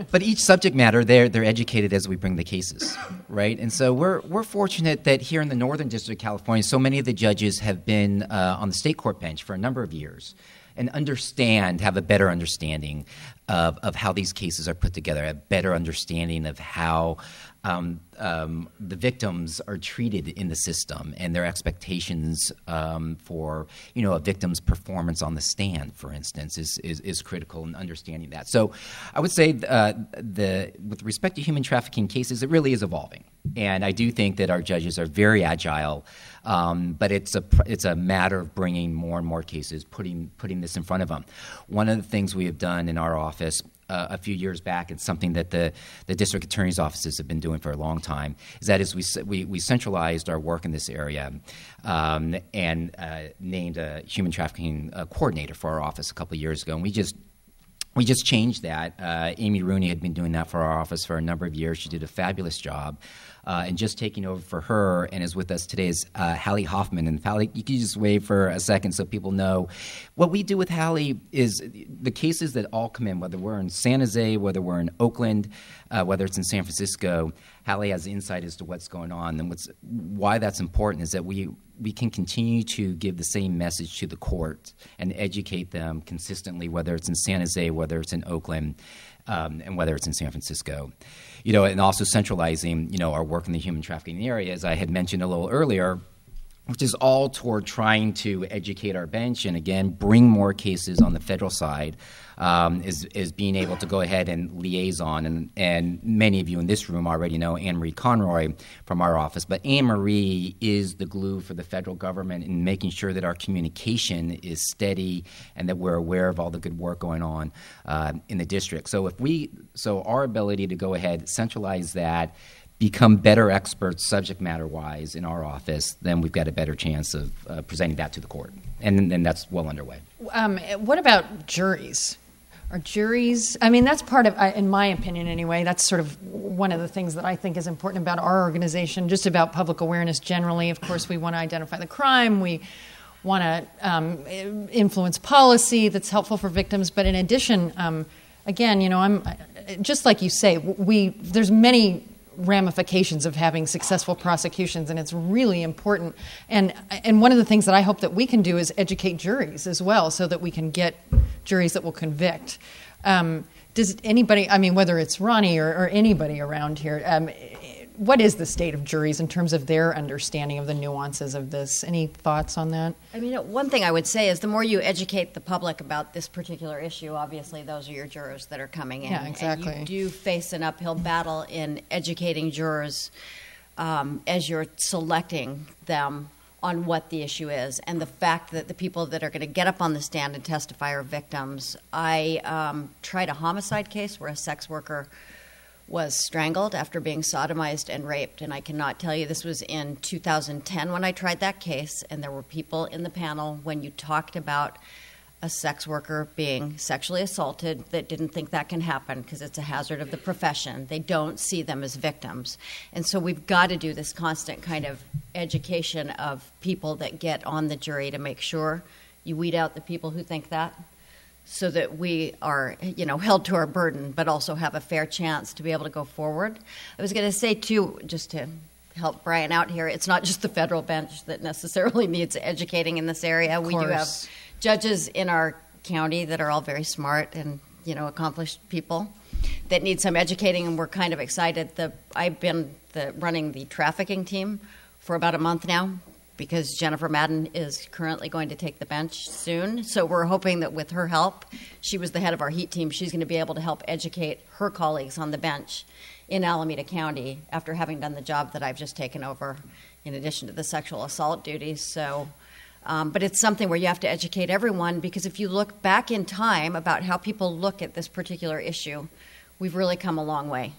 But each subject matter, they're educated as we bring the cases, right? And so we're fortunate that here in the Northern District of California, so many of the judges have been on the state court bench for a number of years and have a better understanding of how these cases are put together, a better understanding of how the victims are treated in the system and their expectations for a victim's performance on the stand, for instance, is critical in understanding that. So I would say with respect to human trafficking cases, it really is evolving, and I do think that our judges are very agile. But it's a matter of bringing more and more cases, putting this in front of them. One of the things we have done in our office a few years back, and something that the district attorney's offices have been doing for a long time, is we centralized our work in this area and named a human trafficking coordinator for our office a couple of years ago, and we just we just changed that. Amy Rooney had been doing that for our office for a number of years. She did a fabulous job. And just taking over for her and is with us today is Hallie Hoffman. And Hallie, you can just wave for a second so people know. What we do with Hallie is the cases that all come in, whether we're in San Jose, whether we're in Oakland, whether it's in San Francisco, Hallie has insight as to what's going on. And why that's important is that we can continue to give the same message to the court and educate them consistently, whether it's in San Jose, whether it's in Oakland, and whether it's in San Francisco. And also centralizing, our work in the human trafficking area, as I had mentioned a little earlier, which is all toward trying to educate our bench and, again, bring more cases on the federal side, is being able to go ahead and liaison. And many of you in this room already know Anne-Marie Conroy from our office. But Anne-Marie is the glue for the federal government in making sure that our communication is steady and that we're aware of all the good work going on in the district. So our ability to go ahead, centralize that, become better experts subject matter-wise in our office, then we've got a better chance of presenting that to the court. And that's well underway. What about juries? Are juries, that's part of, in my opinion anyway, that's sort of one of the things that I think is important about our organization, just about public awareness generally. Of course, we want to identify the crime. We want to influence policy that's helpful for victims. But in addition, again, I'm just like you say, there's many ramifications of having successful prosecutions, and it's really important. And one of the things that I hope that we can do is educate juries as well, so that we can get juries that will convict. Does anybody, whether it's Ronnie or anybody around here, what is the state of juries in terms of their understanding of the nuances of this? Any thoughts on that? One thing I would say is the more you educate the public about this particular issue, obviously those are your jurors that are coming in. Yeah, exactly. And you do face an uphill battle in educating jurors as you're selecting them on what the issue is. And the fact that the people that are going to get up on the stand and testify are victims. I tried a homicide case where a sex worker was strangled after being sodomized and raped. And I cannot tell you, this was in 2010 when I tried that case, and there were people in the panel when you talked about a sex worker being sexually assaulted that didn't think that can happen because it's a hazard of the profession. They don't see them as victims. And so we've got to do this constant kind of education of people that get on the jury to make sure you weed out the people who think that, so that we are, held to our burden, but also have a fair chance to be able to go forward. I was going to say, too, just to help Brian out here, it's not just the federal bench that necessarily needs educating in this area. We do have judges in our county that are all very smart and, accomplished people that need some educating, and we're kind of excited. I've been running the trafficking team for about a month now, because Jennifer Madden is currently going to take the bench soon. So we're hoping that with her help, she was the head of our HEAT team, she's going to be able to help educate her colleagues on the bench in Alameda County after having done the job that I've just taken over, in addition to the sexual assault duties. So, but it's something where you have to educate everyone, because if you look back in time about how people look at this particular issue, we've really come a long way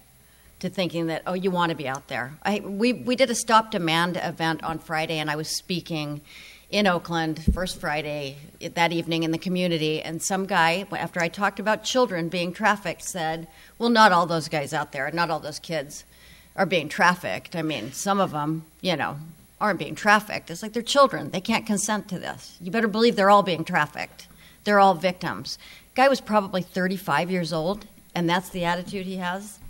to thinking that, you want to be out there. We did a Stop Demand event on Friday, and I was speaking in Oakland, first Friday that evening in the community, and some guy, after I talked about children being trafficked, said, well, not all those guys out there, not all those kids are being trafficked. Some of them, aren't being trafficked. It's like they're children. They can't consent to this. You better believe they're all being trafficked. They're all victims. Guy was probably 35 years old, and that's the attitude he has.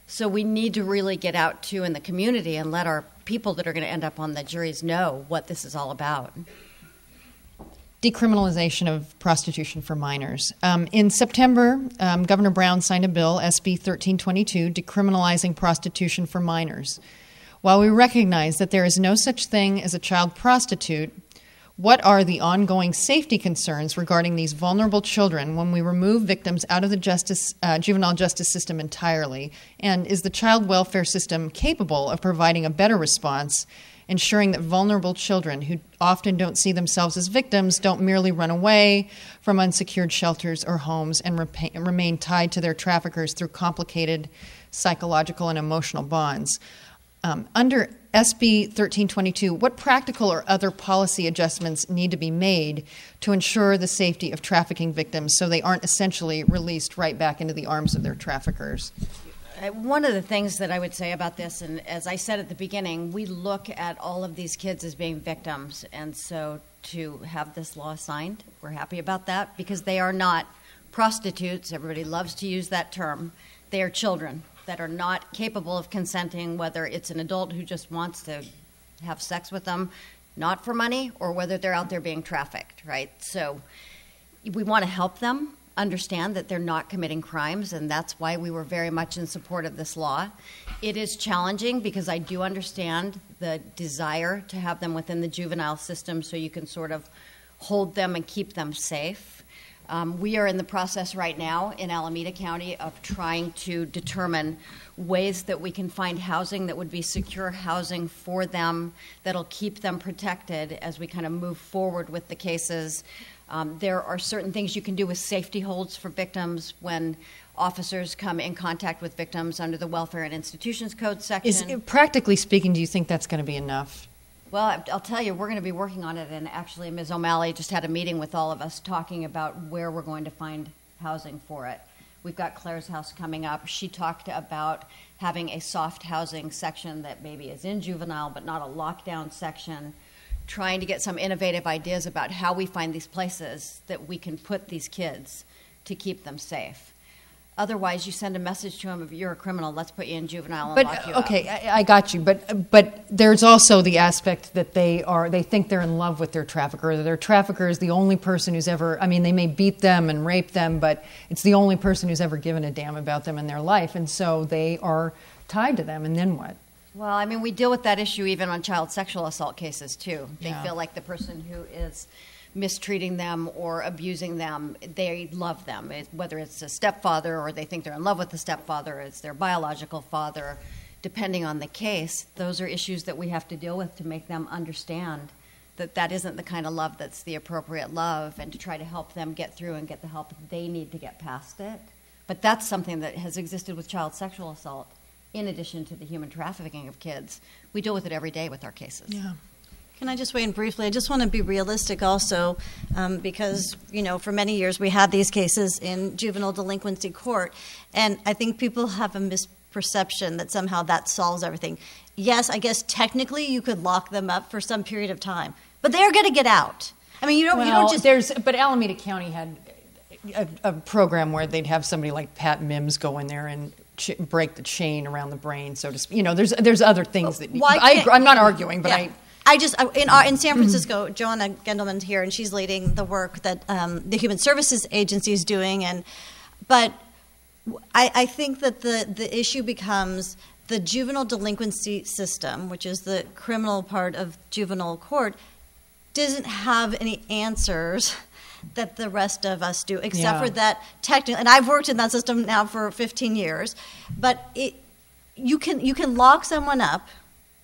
So we need to really get out, too, in the community and let our people that are going to end up on the juries know what this is all about. Decriminalization of prostitution for minors. In September, Governor Brown signed a bill, SB 1322, decriminalizing prostitution for minors. While we recognize that there is no such thing as a child prostitute, what are the ongoing safety concerns regarding these vulnerable children when we remove victims out of the juvenile justice system entirely? And is the child welfare system capable of providing a better response, ensuring that vulnerable children who often don't see themselves as victims don't merely run away from unsecured shelters or homes and remain tied to their traffickers through complicated psychological and emotional bonds? Under SB 1322, what practical or other policy adjustments need to be made to ensure the safety of trafficking victims so they aren't essentially released right back into the arms of their traffickers? One of the things that I would say about this, and as I said at the beginning, we look at all of these kids as being victims. And so to have this law signed, we're happy about that because they are not prostitutes. Everybody loves to use that term. They are children that are not capable of consenting, whether it's an adult who just wants to have sex with them, not for money, or whether they're out there being trafficked, right? So we want to help them understand that they're not committing crimes, and that's why we were very much in support of this law. It is challenging because I do understand the desire to have them within the juvenile system so you can sort of hold them and keep them safe. We are in the process right now in Alameda County of trying to determine ways that we can find housing that would be secure housing for them that'll keep them protected as we kind of move forward with the cases. There are certain things you can do with safety holds for victims when officers come in contact with victims under the Welfare and Institutions Code section. Practically speaking, do you think that's going to be enough? Well, I'll tell you, we're going to be working on it, and actually Ms. O'Malley just had a meeting with all of us talking about where we're going to find housing for it. We've got Claire's House coming up. She talked about having a soft housing section that maybe is in juvenile but not a lockdown section, trying to get some innovative ideas about how we find these places that we can put these kids to keep them safe. Otherwise, you send a message to them, if you're a criminal, let's put you in juvenile and lock you up. Okay, I got you. But there's also the aspect that they think they're in love with their trafficker. Their trafficker is the only person who's ever, I mean, they may beat them and rape them, but it's the only person who's ever given a damn about them in their life. And so they are tied to them. And then what? Well, I mean, we deal with that issue even on child sexual assault cases, too. They Yeah. feel like the person who is mistreating them or abusing them, they love them. Whether it's a stepfather or they think they're in love with the stepfather, it's their biological father, depending on the case, those are issues that we have to deal with to make them understand that that isn't the kind of love that's the appropriate love, and to try to help them get through and get the help they need to get past it. But that's something that has existed with child sexual assault, in addition to the human trafficking of kids. We deal with it every day with our cases. Yeah. Can I just weigh in briefly? I just want to be realistic also, because, you know, for many years we had these cases in juvenile delinquency court, and I think people have a misperception that somehow that solves everything. Yes, I guess technically you could lock them up for some period of time, but they're going to get out. I mean, you don't just... But Alameda County had a program where they'd have somebody like Pat Mims go in there and break the chain around the brain, so to speak. You know, there's other things that... I'm not arguing, but yeah. In San Francisco, Joanna Gendelman's here, and she's leading the work that the Human Services Agency is doing. But I think that the issue becomes the juvenile delinquency system, which is the criminal part of juvenile court, doesn't have any answers that the rest of us do, except for that technically. And I've worked in that system now for 15 years. But you can lock someone up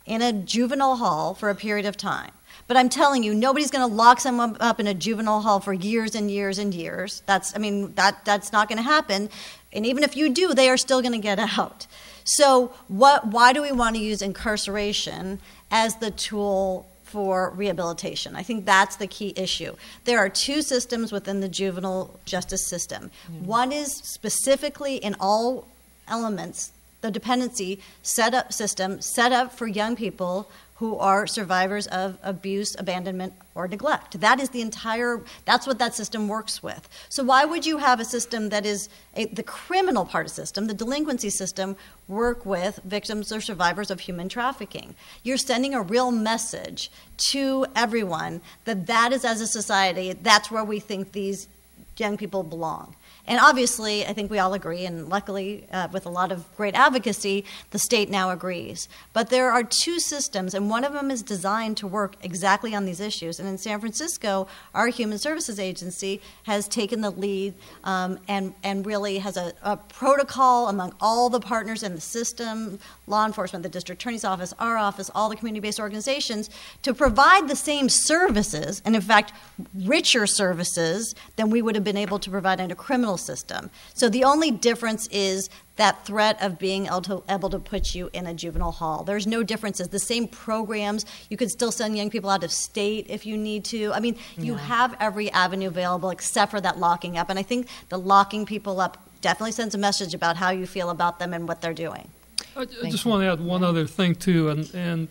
in a juvenile hall for a period of time. But I'm telling you, nobody's going to lock someone up in a juvenile hall for years and years and years. That's not going to happen. And even if you do, they are still going to get out. So why do we want to use incarceration as the tool for rehabilitation? I think that's the key issue. There are two systems within the juvenile justice system. Mm-hmm. One is specifically in all elements the dependency set up for young people who are survivors of abuse, abandonment, or neglect. That's what that system works with. So why would you have a system that is the criminal part of the system, the delinquency system, work with victims or survivors of human trafficking? You're sending a real message to everyone that is, as a society, that's where we think these young people belong. And obviously, I think we all agree, and luckily, with a lot of great advocacy, the state now agrees. But there are two systems, and one of them is designed to work exactly on these issues. And in San Francisco, our Human Services Agency has taken the lead and really has a protocol among all the partners in the system, law enforcement, the district attorney's office, our office, all the community-based organizations, to provide the same services, and in fact, richer services than we would have have been able to provide in a criminal system. So the only difference is that threat of being able to put you in a juvenile hall. There's no differences. The same programs. You could still send young people out of state if you need to. I mean, you have every avenue available except for that locking up. And I think the locking people up definitely sends a message about how you feel about them and what they're doing. I just want to add one other thing, too. And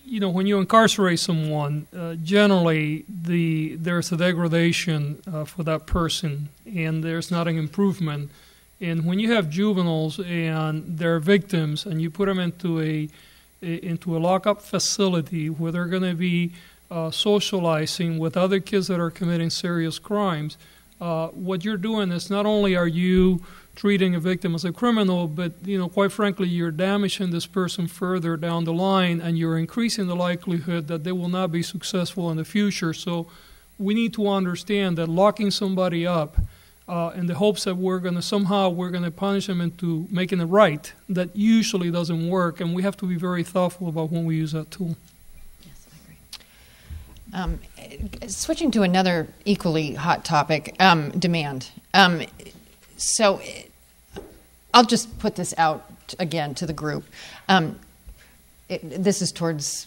you know, when you incarcerate someone, generally there's a degradation for that person, and there's not an improvement. And when you have juveniles and they're victims, and you put them into a lockup facility where they're going to be socializing with other kids that are committing serious crimes, what you're doing is not only are you treating a victim as a criminal, but, you know, quite frankly, you're damaging this person further down the line, and you're increasing the likelihood that they will not be successful in the future. So we need to understand that locking somebody up in the hopes that we're going to punish them into making it right, that usually doesn't work, and we have to be very thoughtful about when we use that tool. Switching to another equally hot topic, demand. So I'll just put this out again to the group. This is towards.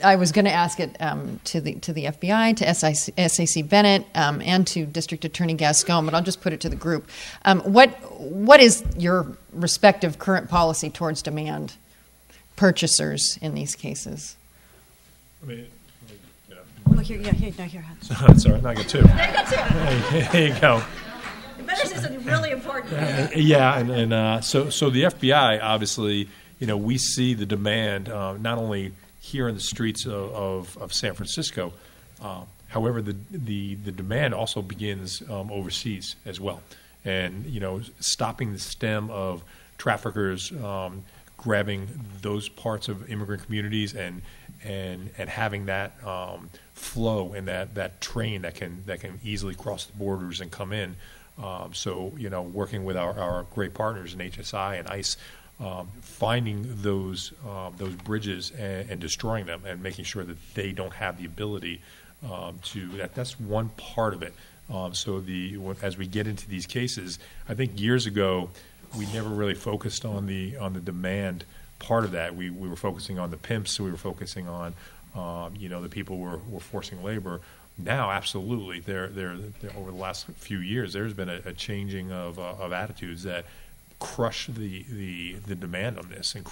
I was going to ask it to the FBI, to SAC Bennett, and to District Attorney Gascon, but I'll just put it to the group. What is your respective current policy towards demand purchasers in these cases? Oh, here. Sorry, I got two. Here you go. You better say something really important. So the FBI, obviously, you know, we see the demand not only here in the streets of San Francisco. However, the demand also begins overseas as well, and you know, stopping the stem of traffickers grabbing those parts of immigrant communities and having that flow and that train that can easily cross the borders and come in. So, you know, working with our great partners in HSI and ICE, finding those bridges and destroying them and making sure that they don't have the ability that's one part of it. So as we get into these cases, I think years ago we never really focused on the demand part of that. We were focusing on the pimps. We were focusing on the people were forcing labor. Now, absolutely, there over the last few years, there's been a changing of attitudes that crush the demand on this and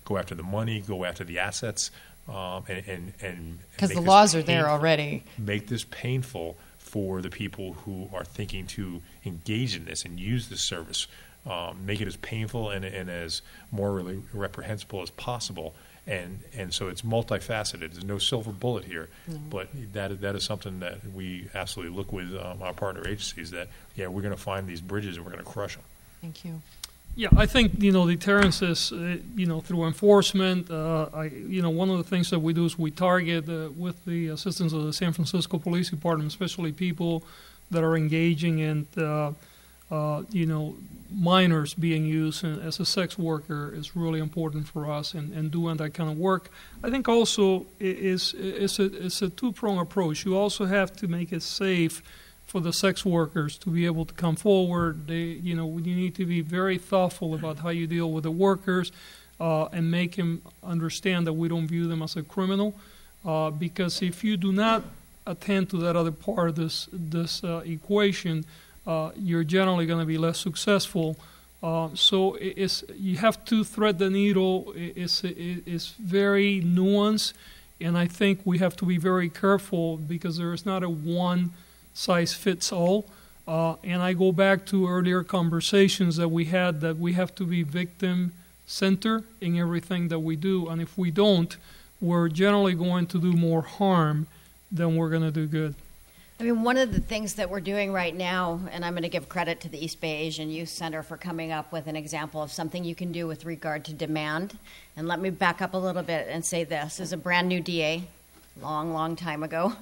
go after the money, go after the assets, and because the laws are there already. Make this painful for the people who are thinking to engage in this and use this service. Make it as painful and as morally reprehensible as possible. And so it's multifaceted. There's no silver bullet here, but that is something that we absolutely look with our partner agencies that, we're going to find these bridges and we're going to crush them. Thank you. Yeah, I think, deterrence is, through enforcement. One of the things that we do is we target, with the assistance of the San Francisco Police Department, especially people that are engaging in, minors being used as a sex worker is really important for us, and doing that kind of work. I think also it's a two-pronged approach. You also have to make it safe for the sex workers to be able to come forward. You need to be very thoughtful about how you deal with the workers, and make them understand that we don't view them as a criminal, because if you do not attend to that other part of this equation, you're generally going to be less successful. So you have to thread the needle. It's very nuanced, and I think we have to be very careful because there is not a one-size-fits-all. And I go back to earlier conversations that we had, that we have to be victim-centered in everything that we do. And if we don't, we're generally going to do more harm than we're going to do good. I mean, one of the things that we're doing right now, and I'm going to give credit to the East Bay Asian Youth Center for coming up with an example of something you can do with regard to demand. And let me back up a little bit and say this. As a brand new DA, long time ago,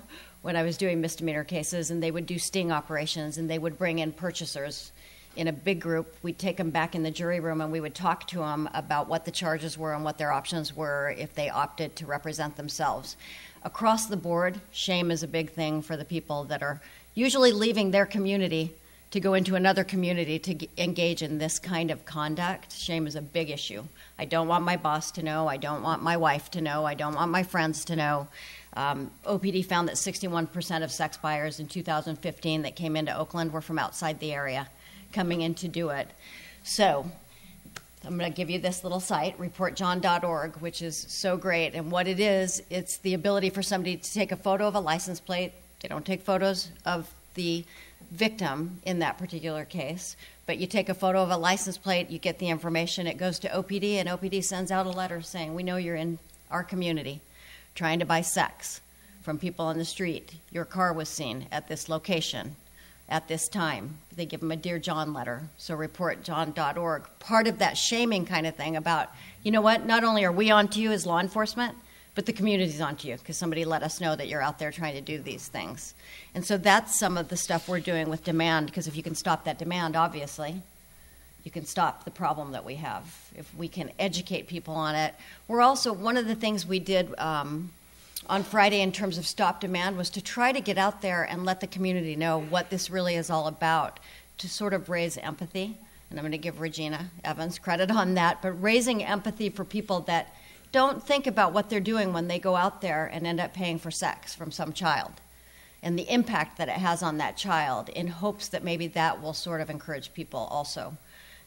when I was doing misdemeanor cases, and they would do sting operations, and they would bring in purchasers in a big group. We'd take them back in the jury room, and we would talk to them about what the charges were and what their options were if they opted to represent themselves. Across the board, shame is a big thing for the people that are usually leaving their community to go into another community to engage in this kind of conduct. Shame is a big issue. I don't want my boss to know. I don't want my wife to know. I don't want my friends to know. OPD found that 61% of sex buyers in 2015 that came into Oakland were from outside the area coming in to do it. So I'm going to give you this little site, reportjohn.org, which is so great. And what it is, it's the ability for somebody to take a photo of a license plate. They don't take photos of the victim in that particular case, but you take a photo of a license plate, you get the information, it goes to OPD, and OPD sends out a letter saying, we know you're in our community trying to buy sex from people on the street. Your car was seen at this location at this time. They give them a Dear John letter, so reportjohn.org. Part of that shaming kind of thing about, you know what, not only are we on to you as law enforcement, but the community's on to you because somebody let us know that you're out there trying to do these things. And so that's some of the stuff we're doing with demand, because if you can stop that demand, obviously, you can stop the problem that we have. If we can educate people on it. We're also, one of the things we did on Friday in terms of stop demand was to try to get out there and let the community know what this really is all about, to sort of raise empathy. And I'm going to give Regina Evans credit on that, but raising empathy for people that don't think about what they're doing when they go out there and end up paying for sex from some child and the impact that it has on that child, in hopes that maybe that will sort of encourage people also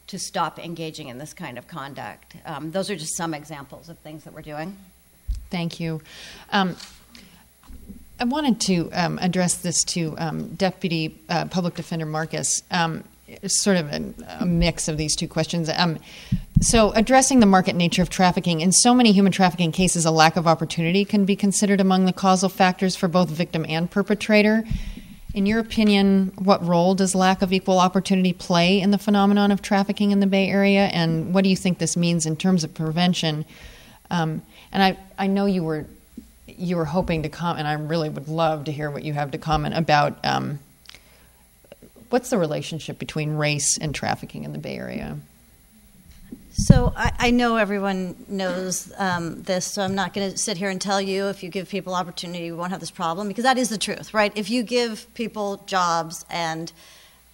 to stop engaging in this kind of conduct. Those are just some examples of things that we're doing. Thank you. I wanted to address this to Deputy Public Defender Marcus. It's sort of a mix of these two questions. So addressing the market nature of trafficking, in so many human trafficking cases, a lack of opportunity can be considered among the causal factors for both victim and perpetrator. In your opinion, what role does lack of equal opportunity play in the phenomenon of trafficking in the Bay Area, and what do you think this means in terms of prevention? And I know you were hoping to comment, and I really would love to hear what you have to comment about what's the relationship between race and trafficking in the Bay Area? So I know everyone knows this, so I'm not going to sit here and tell you if you give people opportunity, we won't have this problem, because that is the truth, right? If you give people jobs and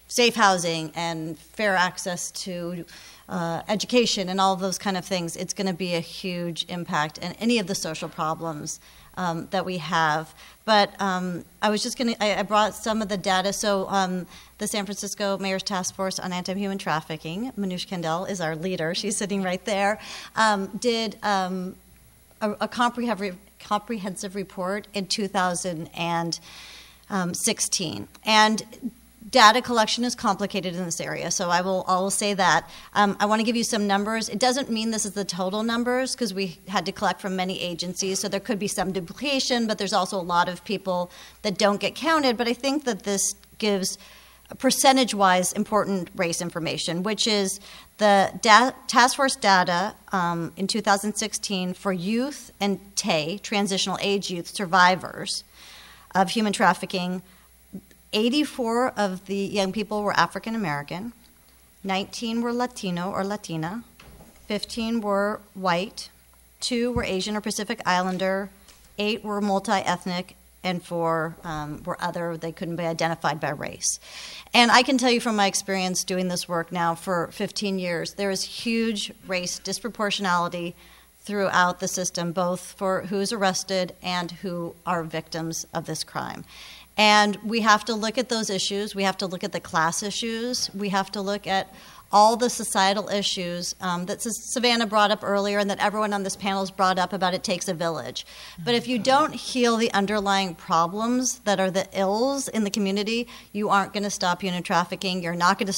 safe housing and fair access to education and all of those kind of things, it's going to be a huge impact in any of the social problems that we have. But I was just going to, I brought some of the data. So the San Francisco Mayor's Task Force on Anti-Human Trafficking, Manoush Kendall is our leader, she's sitting right there, did a comprehensive report in 2016. And data collection is complicated in this area, so I will say that. I want to give you some numbers. It doesn't mean this is the total numbers, because we had to collect from many agencies, so there could be some duplication, but there's also a lot of people that don't get counted. But I think that this gives percentage-wise important race information, which is the task force data in 2016 for youth and TAY, transitional age youth survivors of human trafficking. 84 of the young people were African American, 19 were Latino or Latina, 15 were white, 2 were Asian or Pacific Islander, 8 were multi-ethnic, and 4 were other. They couldn't be identified by race. And I can tell you from my experience doing this work now for 15 years, there is huge race disproportionality throughout the system, both for who's arrested and who are victims of this crime. And we have to look at those issues. We have to look at the class issues. We have to look at all the societal issues that Savannah brought up earlier and that everyone on this panel has brought up about it takes a village. But if you don't heal the underlying problems that are the ills in the community, you aren't going to stop human trafficking. You're not going to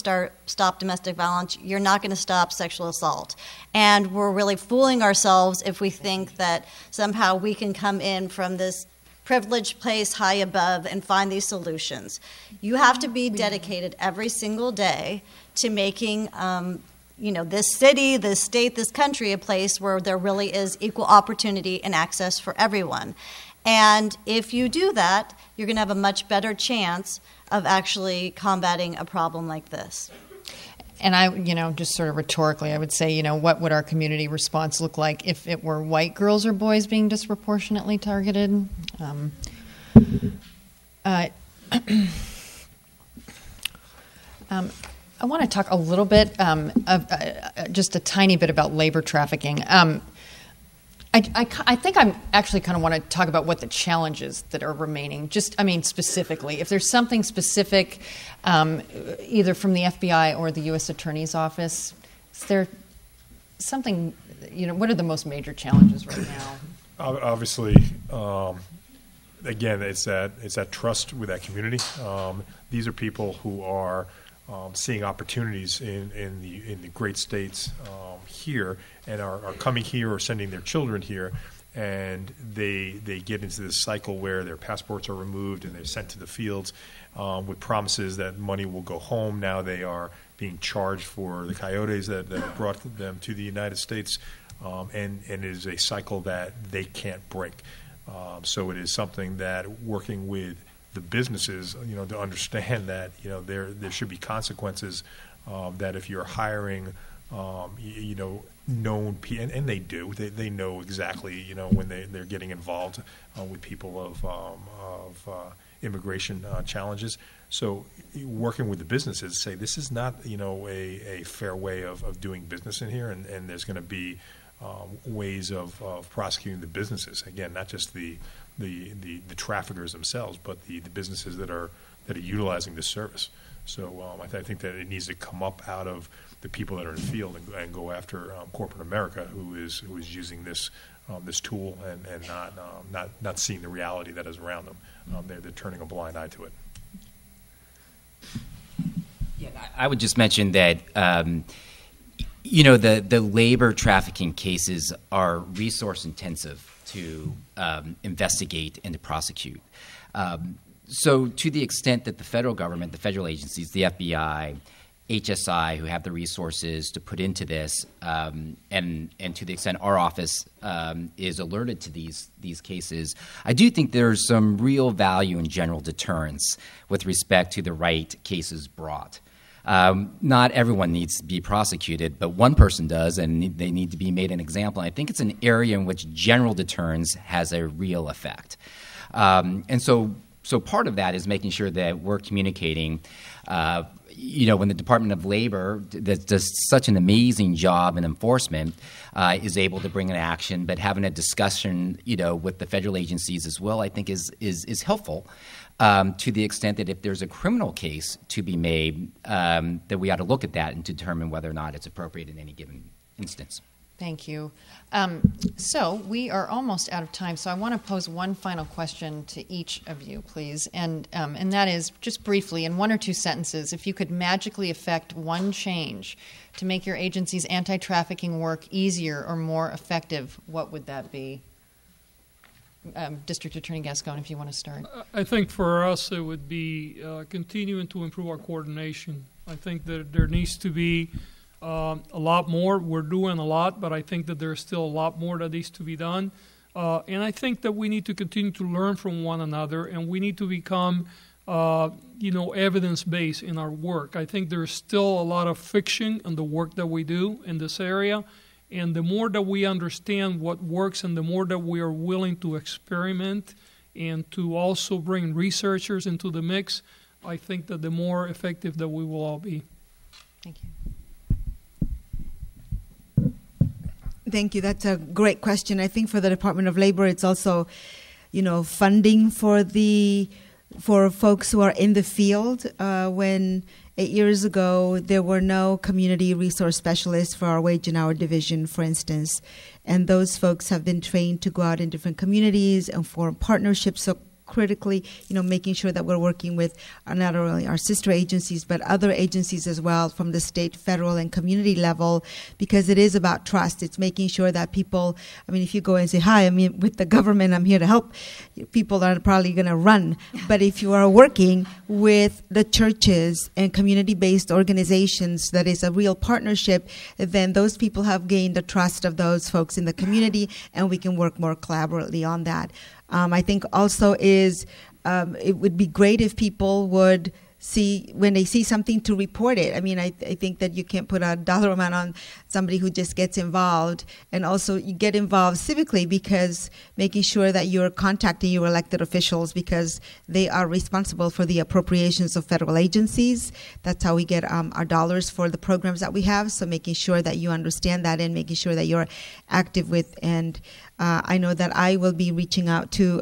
stop domestic violence. You're not going to stop sexual assault. And we're really fooling ourselves if we think that somehow we can come in from this privileged place high above and find these solutions. You have to be dedicated every single day to making this city, this state, this country a place where there really is equal opportunity and access for everyone. And if you do that, you're going to have a much better chance of actually combating a problem like this. And I, just sort of rhetorically, I would say, what would our community response look like if it were white girls or boys being disproportionately targeted? I want to talk a little bit, just a tiny bit about labor trafficking. I think I'm actually kind of want to talk about what the challenges that are remaining. Specifically, if there's something specific, either from the FBI or the U.S. Attorney's Office, is there something, what are the most major challenges right now? Obviously, again, it's that trust with that community. These are people who are seeing opportunities in the great states here, and are coming here or sending their children here, and they get into this cycle where their passports are removed and they're sent to the fields with promises that money will go home. Now they are being charged for the coyotes that brought them to the United States, and it is a cycle that they can't break. So it is something that, working with the businesses, to understand that there should be consequences. That if you're hiring, known people, and they do, they know exactly, when they're getting involved with people of immigration challenges. So working with the businesses, say this is not a fair way of doing business in here, and there's going to be ways of prosecuting the businesses. Again, not just the traffickers themselves, but the businesses that are utilizing this service. So I think that it needs to come up out of the people that are in the field and go after corporate America, who is using this tool and not seeing the reality that is around them. They're turning a blind eye to it. Yeah, I would just mention that the labor trafficking cases are resource intensive to investigate and to prosecute. So to the extent that the federal government, the federal agencies, the FBI, HSI, who have the resources to put into this, and to the extent our office is alerted to these cases, I do think there's some real value in general deterrence with respect to the right cases brought. Not everyone needs to be prosecuted, but one person does, and they need to be made an example. And I think it's an area in which general deterrence has a real effect. And so part of that is making sure that we're communicating. When the Department of Labor that does such an amazing job in enforcement is able to bring an action, but having a discussion, with the federal agencies as well, I think is helpful. To the extent that if there's a criminal case to be made, that we ought to look at that and determine whether or not it's appropriate in any given instance. Thank you. So we are almost out of time, so I want to pose one final question to each of you, please, and that is, just briefly, in one or two sentences, if you could magically effect one change to make your agency's anti-trafficking work easier or more effective, what would that be? District Attorney Gascon, if you want to start. I think for us it would be continuing to improve our coordination. I think that there needs to be a lot more. We're doing a lot, but I think that there's still a lot more that needs to be done. And I think that we need to continue to learn from one another, and we need to become, evidence-based in our work. I think there's still a lot of fiction in the work that we do in this area. And the more that we understand what works and the more that we are willing to experiment and to also bring researchers into the mix, I think that the more effective that we will all be. Thank you. Thank you. That's a great question. I think for the Department of Labor, it's also, funding for folks who are in the field. When 8 years ago, there were no community resource specialists for our wage and hour division, for instance. And those folks have been trained to go out in different communities and form partnerships. So critically, making sure that we're working with not only our sister agencies, but other agencies as well from the state, federal, and community level, because it is about trust. It's making sure that people, if you go and say, hi, with the government, I'm here to help, people are probably going to run. But if you are working with the churches and community-based organizations, that is a real partnership, then those people have gained the trust of those folks in the community, and we can work more collaboratively on that. I think also it would be great if people would when they see something, to report it. I mean, I think that you can't put a dollar amount on somebody who just gets involved. And also you get involved civically, because making sure that you're contacting your elected officials, because they are responsible for the appropriations of federal agencies. That's how we get our dollars for the programs that we have. So making sure that you understand that and making sure that you're active with. And I know that I will be reaching out to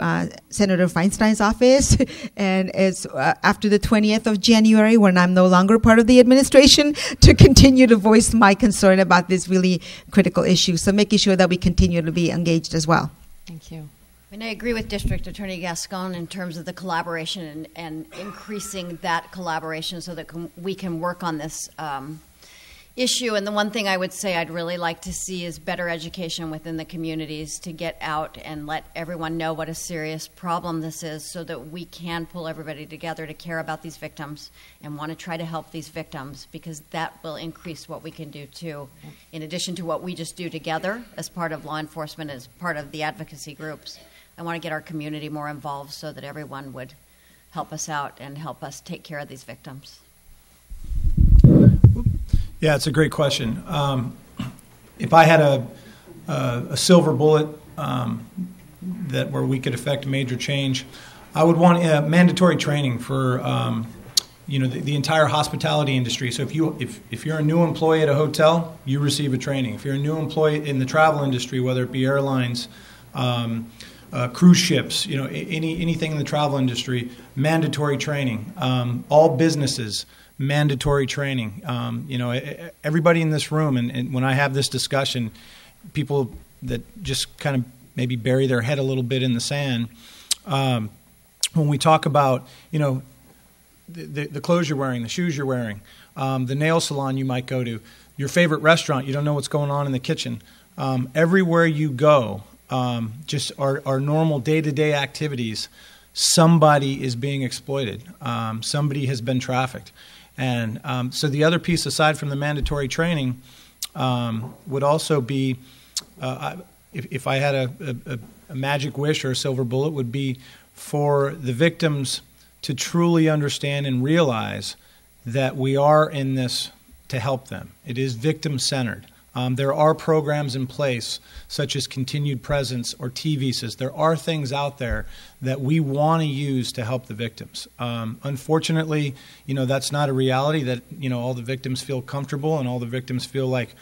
Senator Feinstein's office, and it's after the 20th of January, when I'm no longer part of the administration, to continue to voice my concern about this really critical issue. So making sure that we continue to be engaged as well. Thank you. And I agree with District Attorney Gascon in terms of the collaboration and increasing that collaboration so that we can work on this issue. And the one thing I would say I'd really like to see is better education within the communities to get out and let everyone know what a serious problem this is, so that we can pull everybody together to care about these victims and want to try to help these victims, because that will increase what we can do too, in addition to what we just do together as part of law enforcement, as part of the advocacy groups. I want to get our community more involved so that everyone would help us out and help us take care of these victims. Yeah, it's a great question. If I had a silver bullet where we could affect major change, I would want mandatory training for the entire hospitality industry. So if you're a new employee at a hotel, you receive a training. If you're a new employee in the travel industry, whether it be airlines, cruise ships, anything in the travel industry, mandatory training. All businesses, mandatory training. Everybody in this room, and when I have this discussion, people that just kind of maybe bury their head a little bit in the sand, when we talk about, the clothes you're wearing, the shoes you're wearing, the nail salon you might go to, your favorite restaurant, you don't know what's going on in the kitchen. Everywhere you go, just our normal day-to-day activities, somebody is being exploited. Somebody has been trafficked. And so the other piece, aside from the mandatory training, would also be, if I had a magic wish or a silver bullet, would be for the victims to truly understand and realize that we are in this to help them. It is victim-centered. There are programs in place, such as continued presence or T visas. There are things out there that we want to use to help the victims. Unfortunately, that's not a reality that, all the victims feel comfortable and all the victims feel like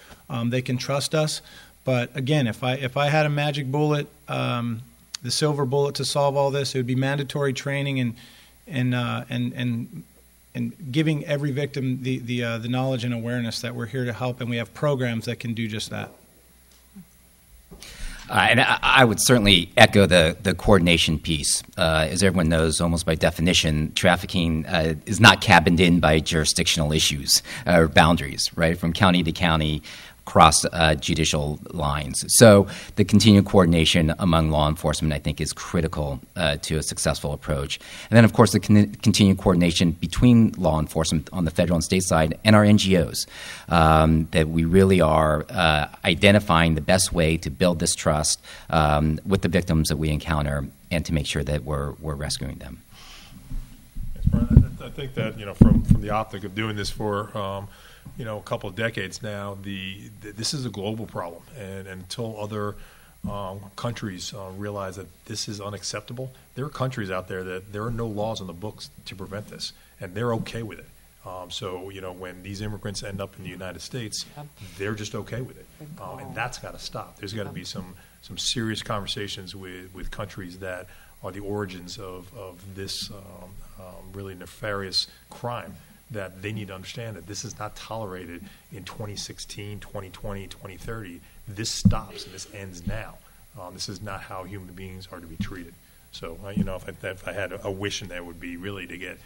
they can trust us. But again, if I had a magic bullet, the silver bullet to solve all this, it would be mandatory training and giving every victim the knowledge and awareness that we're here to help, and we have programs that can do just that. And I would certainly echo the coordination piece. As everyone knows, almost by definition, trafficking is not cabined in by jurisdictional issues or boundaries, right, from county to county, across judicial lines. So the continued coordination among law enforcement, I think, is critical to a successful approach. And then, of course, the continued coordination between law enforcement on the federal and state side and our NGOs, that we really are identifying the best way to build this trust with the victims that we encounter and to make sure that we're rescuing them. Yes, Brian, I think that, from the optic of doing this for a couple of decades now, this is a global problem, and until other countries realize that this is unacceptable, there are countries out there that there are no laws on the books to prevent this, and they're okay with it. So when these immigrants end up in the United States, they're just okay with it, and that's got to stop. There's got to be some serious conversations with countries that are the origins of this really nefarious crime, that they need to understand that this is not tolerated in 2016, 2020, 2030. This stops and this ends now. This is not how human beings are to be treated. So, if I had a wish in there, would be really to get,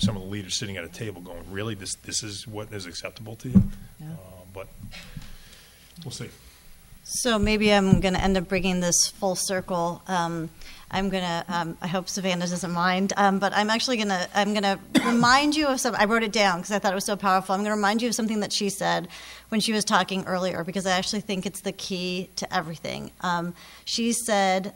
some of the leaders sitting at a table going, really, this is what is acceptable to you? Yeah. But we'll see. So maybe I'm going to end up bringing this full circle. I'm going to, I hope Savannah doesn't mind, but I'm actually going to remind you of something. I wrote it down because I thought it was so powerful. I'm going to remind you of something that she said when she was talking earlier, because I actually think it's the key to everything. She said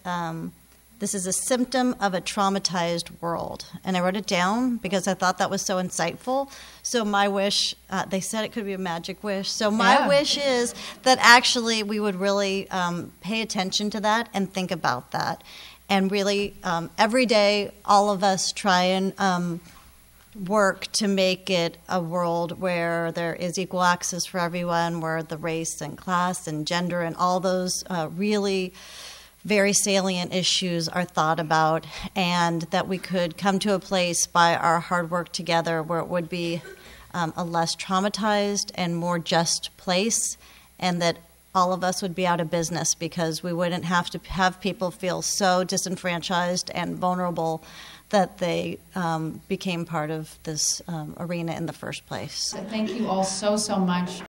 This is a symptom of a traumatized world. And I wrote it down because I thought that was so insightful. So my wish, they said it could be a magic wish. So my wish is that actually we would really pay attention to that and think about that. And really, every day, all of us try and work to make it a world where there is equal access for everyone, where the race and class and gender and all those really very salient issues are thought about, and that we could come to a place by our hard work together where it would be a less traumatized and more just place, and that all of us would be out of business because we wouldn't have to have people feel so disenfranchised and vulnerable that they became part of this arena in the first place. So thank you all so much